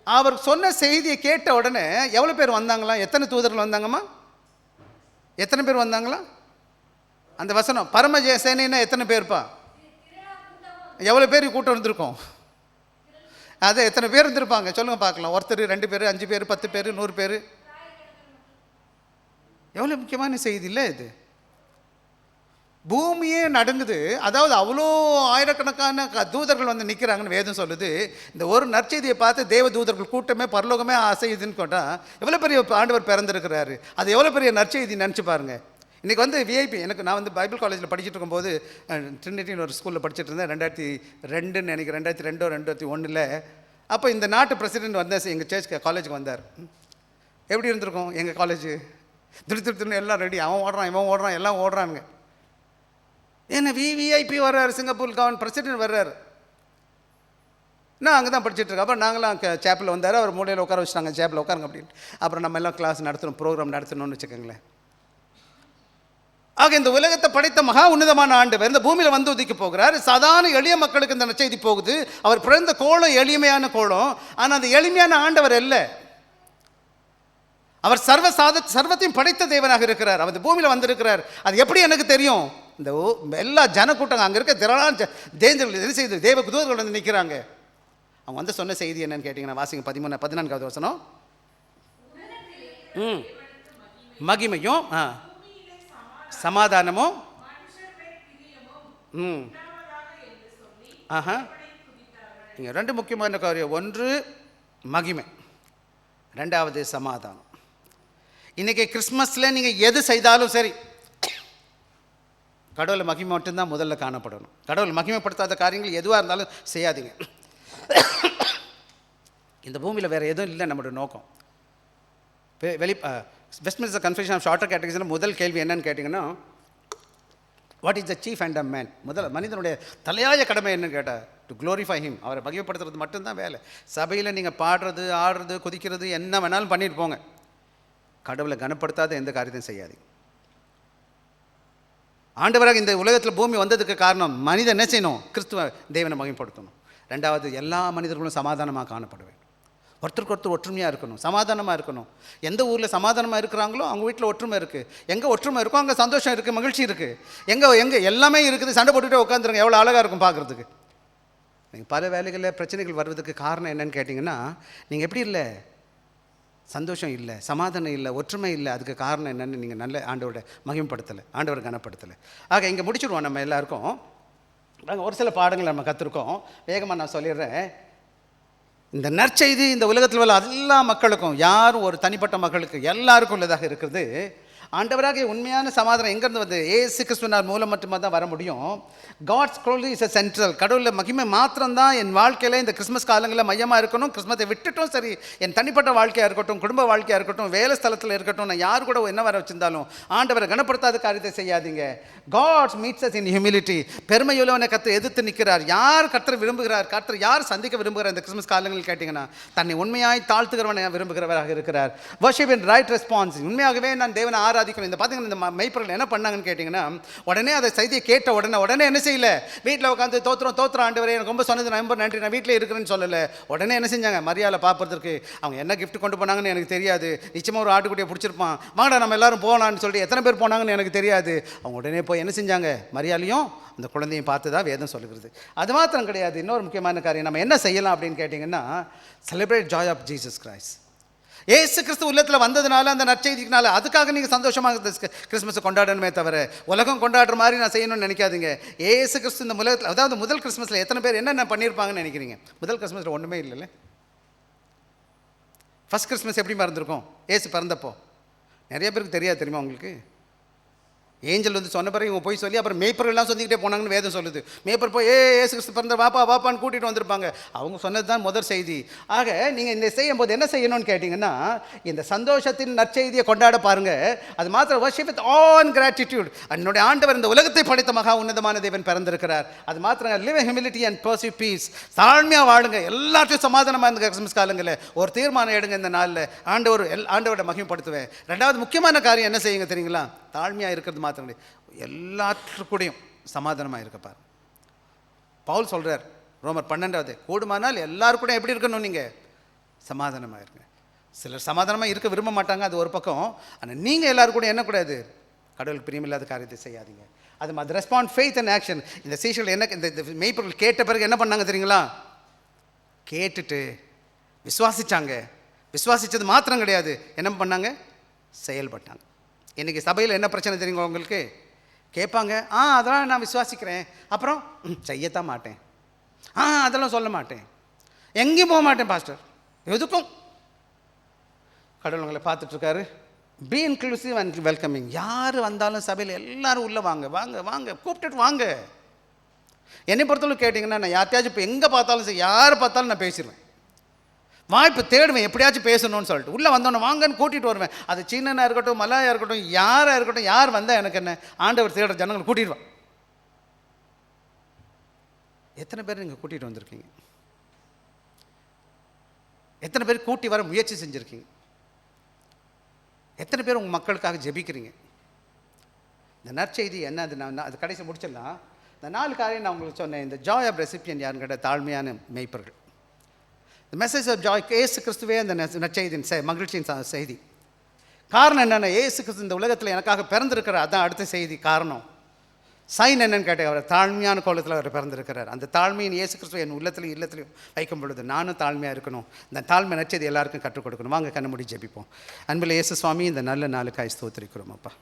Speaker 1: அவர் சொன்ன செய்தியை கேட்ட உடனே எவ்வளோ பேர் வந்தாங்களா? எத்தனை தூதர்கள் வந்தாங்கம்மா? எத்தனை பேர் வந்தாங்களா? அந்த வசனம் பரமசேனைன்னா எத்தனை பேர்ப்பா? எவ்வளோ பேர் கூட்டம் இருந்திருக்கோம்? அதை எத்தனை பேர் இருந்திருப்பாங்க சொல்லுங்கள் பார்க்கலாம். ஒருத்தர், 2 பேர், 5 பேர், 10 பேர், 100 பேர். எவ்வளோ முக்கியமான செய்தி இல்லை இது? பூமியே நடுங்குது. அதாவது அவ்வளோ ஆயிரக்கணக்கான தூதர்கள் வந்து நிற்கிறாங்கன்னு வேதம் சொல்லுது. இந்த ஒரு நற்செய்தியை பார்த்து தேவ தூதர்கள் கூட்டமே பரலோகமே அசையுதுன்னு கேட்டால் எவ்வளோ பெரிய ஆண்டவர் பிறந்திருக்கிறாரு. அது எவ்வளோ பெரிய நற்செய்தி நினச்சி பாருங்கள். இன்றைக்கி வந்து விஐபி எனக்கு நான் வந்து பைபிள் காலேஜில் படிச்சுட்டு இருக்கும்போது ட்ரினிட்டின்னு ஒரு ஸ்கூலில் படிச்சுட்டு இருந்தேன். 2002 எனக்கு 2002-2001 அப்போ இந்த நாட்டு பிரசிடென்ட் வந்தார், எங்கள் சர்ச் காலேஜுக்கு வந்தார். எப்படி இருந்திருக்கும் எங்கள் காலேஜு? திருன்னு எல்லாம் ரெடி, அவன் ஓடுறான் இவன் ஓடுறான் எல்லாம் ஓடுறானுங்க. ஏன்னா விஐபி வர்றாரு, சிங்கப்பூர் கவர்மெண்ட் பிரசிடென்ட் வர்றாரு. நான் அங்கே தான் படிச்சுட்ருக்கேன். அப்புறம் நாங்களாம் சேப்பில் வந்தார், அவர் மூலையில் உட்கார வச்சுட்டாங்க, சேப்பில் உட்காருங்க அப்படின்னு. அப்புறம் நம்ம எல்லாம் கிளாஸ் நடத்தணும், ப்ரோக்ராம் நடத்தணும்னு வச்சுக்கோங்களேன். ஆக இந்த உலகத்தை படைத்த மகா உன்னதமான ஆண்டவர் இந்த பூமியில் வந்து உதிக்க போகிறார். சாதாரண எளிய மக்களுக்கு இந்த நற்செய்தி போகுது. அவர் பிறந்த கோலம் எளிமையான கோலம். ஆனால் அந்த எளிமையான ஆண்டவர் அல்ல. அவர் சர்வத்தையும் படைத்த தேவனாக இருக்கிறார். அவர் பூமியில் வந்திருக்கிறார். அது எப்படி எனக்கு தெரியும்? இந்த எல்லா ஜனக்கூட்டம் அங்கே இருக்க திரளான தேவர்கள் என்ன செய்து தேவ தூதர்கள் வந்து நிற்கிறாங்க. அவங்க வந்து சொன்ன செய்தி என்னன்னு கேட்டிங்கன்னா வாசிங்க 14வது வசனம். மகிமையும் சமாதானமும் இங்கே 2 முக்கியமான காரியம். ஒன்று மகிமை, 2வது சமாதானம். இன்றைக்கி கிறிஸ்மஸில் நீங்கள் எது செய்தாலும் சரி கடவுளை மகிமை மட்டும்தான் முதல்ல காணப்படணும். கடவுள் மகிமைப்படுத்தாத காரியங்கள் எதுவாக இருந்தாலும் செய்யாதீங்க. இந்த பூமியில் வேறு எதுவும் இல்லை நம்மளோட நோக்கம். வெஸ்ட்மின்ஸ்டர் கன்ஃபெஷன் ஆஃப் ஷார்ட்டர் கேட்டகரிஸில் முதல் கேள்வி என்னன்னு கேட்டிங்கன்னா, what is the chief and a man? முதல்ல மனிதனுடைய தலையாய கடமை என்னன்னு கேட்டால் டு க்ளோரிஃபை ஹிம். அவரை மகிமைப்படுத்துறது மட்டும்தான் வேலை. சபையில் நீங்கள் பாடுறது, ஆடுறது, குதிக்கிறது என்ன வேணாலும் பண்ணிட்டு போங்க. கடவுளை கனப்படுத்தாத எந்த காரியத்தையும் செய்யாதீங்க. ஆண்டவராக இந்த உலகத்தில் பூமி வந்ததுக்கு காரணம் மனிதன் என்ன செய்யணும்? கிறிஸ்துவ தேவனை மகிமைப்படுத்தணும். ரெண்டாவது, எல்லா மனிதர்களும் சமாதானமாக காணப்பட வேண்டும். ஒருத்தருக்கு ஒருத்தர் ஒற்றுமையாக இருக்கணும், சமாதானமாக இருக்கணும். எந்த ஊரில் சமாதானமாக இருக்கிறாங்களோ அவங்க வீட்டில் ஒற்றுமை இருக்குது. எங்கே ஒற்றுமை இருக்கோ அங்கே சந்தோஷம் இருக்குது, மகிழ்ச்சி இருக்குது. எங்கே எல்லாமே இருக்குது, சண்டை போட்டுகிட்டே உட்காந்துருங்க, எவ்வளோ அழகாக இருக்கும் பார்க்குறதுக்கு. நீங்கள் பல வேலைகளில் பிரச்சனைகள் வருவதுக்கு காரணம் என்னன்னு கேட்டிங்கன்னா, நீங்கள் எப்படி இல்லை, சந்தோஷம் இல்லை, சமாதானம் இல்லை, ஒற்றுமை இல்லை. அதுக்கு காரணம் என்னென்னு நீங்கள் நல்ல ஆண்டவரோட மகிமைப்படுத்தலை, ஆண்டவரை கனப்படுத்தலை. ஆக இங்கே முடிச்சுடுவோம். நம்ம எல்லாருக்கும் நாங்கள் ஒரு சில பாடங்கள் நம்ம கற்றுருக்கோம். வேகமாக நான் சொல்லிடுறேன். இந்த நற்செய்தி இந்த உலகத்தில் உள்ள எல்லா மக்களுக்கும், யாரும் ஒரு தனிப்பட்ட மக்களுக்கு எல்லாருக்கும் உள்ளதாக இருக்கிறது. ஆண்டவராக உண்மையான சமாதானம் எங்கேருந்து வந்து ஏசு கிறிஸ்துவினார் மூலம் மட்டுமே தான் வர முடியும். God's glory is a central. கடவுளில் மகிமை மாத்திரம்தான் என் வாழ்க்கையில் இந்த கிறிஸ்மஸ் காலங்களில் மையமாக இருக்கணும். கிறிஸ்மஸை விட்டுட்டும் சரி, என் தனிப்பட்ட வாழ்க்கையாக இருக்கட்டும், குடும்ப வாழ்க்கையாக இருக்கட்டும், வேலை ஸ்தலத்தில் இருக்கட்டும், நான் யார் கூட என்ன வர வச்சிருந்தாலும் ஆண்டவரை கனப்படுத்தாத காரியத்தை செய்யாதீங்க. God meets us in humility. பெருமையுள்ளவனை கர்த்தர் எதிர்த்து நிற்கிறார். யார் கர்த்தர் விரும்புகிறார், கர்த்தர் யார் சந்திக்க விரும்புகிறார் இந்த கிறிஸ்மஸ் காலங்களில் கேட்டிங்கன்னா, தன்னை உண்மையாய் தாழ்த்துகிறவனை விரும்புகிறவராக இருக்கிறார். வர்ஷிப் இன் ரைட் ரெஸ்பான்ஸ். உண்மையாகவே நான் தேவனை ஆராதிக்கணும். இந்த பார்த்தீங்கன்னா இந்த மெய்ப்பொருள் என்ன பண்ணாங்கன்னு கேட்டிங்கன்னா, உடனே அதை செய்தியை கேட்ட உடனே என்ன செய்யல, வீட்டில் உட்காந்து தோத்திரம் ஆண்டவரே எனக்கு ரொம்ப சொன்னது ரொம்ப நன்றி, நான் வீட்டில் இருக்கிறேன்னு சொல்லலை. உடனே என்ன செஞ்சாங்க, மரியாதை பார்ப்பதற்கு அவங்க என்ன கிஃப்ட் கொண்டு போனாங்கன்னு எனக்கு தெரியாது. நிச்சயமாக ஒரு ஆட்டுக்குட்டியை பிடிச்சிருப்பான், வாங்கடா நம்ம எல்லாரும் போகலான்னு சொல்லி எத்தனை பேர் போனாங்கன்னு எனக்கு தெரியாது. அவங்க உடனே போய் என்ன செஞ்சாங்க, மரியாதையும் அந்த குழந்தையும் பார்த்து தான் வேதம் சொல்லுகிறது. அது மாத்திரம் கிடையாது, இன்னொரு முக்கியமான காரியம் நம்ம என்ன செய்யலாம் அப்படின்னு கேட்டிங்கன்னா, celebrate joy of Jesus Christ. ஏசு கிறிஸ்து உள்ளத்தில் வந்ததுனால, அந்த நற்செய்திக்குனால, அதுக்காக நீங்கள் சந்தோஷமாக கிறிஸ்மஸை கொண்டாடணுமே தவிர உலகம் கொண்டாடுற மாதிரி நான் செய்யணும்னு நினைக்காதீங்க. ஏசு கிறிஸ்து இந்த உலகத்தில், அதாவது முதல் கிறிஸ்மஸில் எத்தனை பேர் என்னென்ன பண்ணியிருப்பாங்கன்னு நினைக்கிறீங்க? முதல் கிறிஸ்மஸில் ஒன்றுமே இல்லைல்ல. ஃபஸ்ட் கிறிஸ்மஸ் எப்படி மறந்துருக்கோம்? ஏசு பிறந்தப்போ நிறைய பேருக்கு தெரியாது, தெரியுமா உங்களுக்கு? ஏஞ்சல் வந்து சொன்ன பிறகு இவங்க போய் சொல்லி அப்புறம் மேய்ப்பர்கள்லாம் சொல்லிக்கிட்டே போனாங்கன்னு வேதம் சொல்லுது. மேய்ப்பர் போய் ஏசு கிறிஸ்து பிறந்த வாப்பான்னு கூட்டிகிட்டு வந்திருப்பாங்க. அவங்க சொன்னது தான் முதல் செய்தி. ஆக நீங்கள் இந்த செய்யும் போது என்ன செய்யணும்னு கேட்டிங்கன்னா, இந்த சந்தோஷத்தின் நற்செய்தியை கொண்டாட பாருங்கள். அது மாத்திரம் வர்ஷிப் வித் ஆல் கிராட்டிடியூட். என்னுடைய ஆண்டவர் இந்த உலகத்தை படைத்த மகா உன்னதமான தேவன் பிறந்திருக்கிறார். அது மாத்திரம் live humility and pursue peace. தாழ்மையாக வாழுங்க, எல்லாத்தையும் சமாதானமாக இருந்த கிறிஸ்மஸ் காலங்களில் ஒரு தீர்மானம் எடுங்க. இந்த நாளில் ஆண்டவரோட மகிமைப்படுத்துவேன். ரெண்டாவது முக்கியமான காரியம் என்ன செய்யுங்க தெரியுங்களா? தாழ்மையாக இருக்கிறது மாத்திரம் கிடையாது, எல்லாற்றுக்கூடையும் சமாதானமாக இருக்க பவுல் சொல்கிறார் ரோமர் 12 கூடுமானால் எல்லாருக்கூட எப்படி இருக்கணும், நீங்கள் சமாதானமாக இருங்க. சிலர் சமாதானமாக இருக்க விரும்ப மாட்டாங்க, அது ஒரு பக்கம். ஆனால் நீங்கள் எல்லாரும் கூட என்ன கூடாது, கடவுளுக்கு பிரியமில்லாத காரியத்தை செய்யாதீங்க. அது ரெஸ்பாண்ட் ஃபெய்த் அண்ட் ஆக்ஷன். இந்த சீஷர்கள் என்ன, இந்த மெய்ப்பொருள் கேட்ட பிறகு என்ன பண்ணாங்க தெரியுங்களா? கேட்டுட்டு விசுவாசித்தாங்க. விசுவாசித்தது மாத்திரம் கிடையாது, என்ன பண்ணாங்க, செயல்பட்டாங்க. இன்றைக்கி சபையில் என்ன பிரச்சனை தெரியுங்க உங்களுக்கு? கேட்பாங்க, அதெல்லாம் நான் விசுவாசிக்கிறேன், அப்புறம் செய்யத்தான் மாட்டேன், அதெல்லாம் சொல்ல மாட்டேன், எங்கேயும் போக மாட்டேன் பாஸ்டர். எதுக்கும் கடவுள் உங்களை பார்த்துட்ருக்காரு. Be inclusive and welcoming. யார் வந்தாலும் சபையில் எல்லோரும் உள்ளே வாங்க வாங்க வாங்க, கூப்பிட்டுட்டு வாங்க. என்னை பொறுத்தளவு கேட்டிங்கன்னா, நான் யார்ட்டையாச்சும் இப்போ எங்கே பார்த்தாலும் சரி, யார் பார்த்தாலும் நான் பேசிடுவேன். வாய்ப்பு தேடுவேன், எப்படியாச்சும் பேசணும்னு சொல்லிட்டு உள்ளே வந்தோன்னே வாங்கன்னு கூட்டிகிட்டு வருவேன். அது சீனனாக இருக்கட்டும், மலாயாக இருக்கட்டும், யாராக இருக்கட்டும், யார் வந்தால் எனக்கு என்ன, ஆண்டவர் தேடுற ஜனங்கள் கூட்டிடுவேன். எத்தனை பேர் நீங்கள் கூட்டிகிட்டு வந்திருக்கீங்க? எத்தனை பேர் கூட்டி வர முயற்சி செஞ்சுருக்கீங்க? எத்தனை பேர் உங்கள் மக்களுக்காக ஜெபிக்கிறீங்க? இந்த நற்செய்தி என்ன, அது நான் அது கடைசி முடிச்சிடலாம். இந்த 4 காரியம் நான் உங்களுக்கு சொன்னேன். இந்த ஜாய் ஆஃப் ரெசிபியன் யாருன்னு கேட்ட தாழ்மையான மேய்ப்பர்கள். The message of joy, ஏசு கிறிஸ்துவே அந்த நற்செய்தியின் மகிழ்ச்சியின் செய்தி. காரணம் என்னென்ன, ஏசு கிறிஸ்து இந்த உலகத்தில் எனக்காக பிறந்திருக்கிறார், அதான் அடுத்த செய்தி. காரணம் சைன் என்னன்னு கேட்டால், அவர் தாழ்மையான கோலத்தில் அவர் பிறந்திருக்கிறார். அந்த தாழ்மையின் இயேசு கிறிஸ்துவ என் இல்லத்திலையும் வைக்கும் பொழுது நானும் தாழ்மையாக இருக்கணும். இந்த தாழ்மை நற்செய்தி எல்லாருக்கும் கற்றுக் கொடுக்கணும். வாங்க கண்ண மூடி ஜெபிப்போம். அன்பில் இயேசு சுவாமி, இந்த நல்ல நாளுக்காய் ஸ்தோத்திரிக்கிறோம் அப்பா.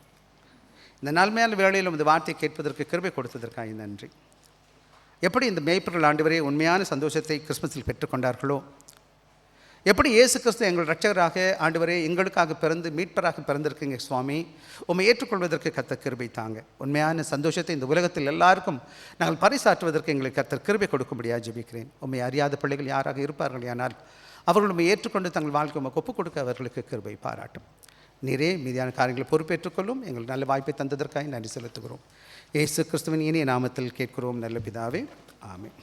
Speaker 1: இந்த நன்மையான வேளையிலும் இந்த வார்த்தையை கேட்பதற்கு கிருபை கொடுத்ததற்காக நன்றி. எப்படி இந்த மேய்ப்பர்கள் ஆண்டவரே உண்மையான சந்தோஷத்தை கிறிஸ்மஸில் பெற்றுக்கொண்டார்களோ, எப்படி இயேசு கிறிஸ்து எங்கள் இரட்சகராக ஆண்டவரே எங்களுக்காக பிறந்து மீட்பராக பிறந்திருக்கீங்க சுவாமி, உம்மை ஏற்றுக்கொள்வதற்கு கர்த்தர் கிருபை தாங்க. உண்மையான சந்தோஷத்தை இந்த உலகத்தில் எல்லாருக்கும் நாங்கள் பரிசாற்றுவதற்கு எங்களுக்கு கர்த்தர் கிருபை கொடுக்கும்படியாக ஜெபிக்கிறேன். உம்மை அறியாத பிள்ளைகள் யாராக இருப்பார்கள், ஆனால் அவர்கள் உம்மை ஏற்றுக்கொண்டு தங்கள் வாழ்க்கை உமக்கு ஒப்புக் கொடுக்க அவர்களுக்கு கிருபை பாராட்டும். நீரே மீதியான காரியங்களை பொறுப்பேற்றுக்கொள்ளும். எங்களுக்கு நல்ல வாய்ப்பை தந்ததற்காக நன்றி செலுத்துகிறோம். இயேசு கிறிஸ்துவின் இனிய நாமத்தில் கேட்கிறோம் நல்ல பிதாவே, ஆமென்.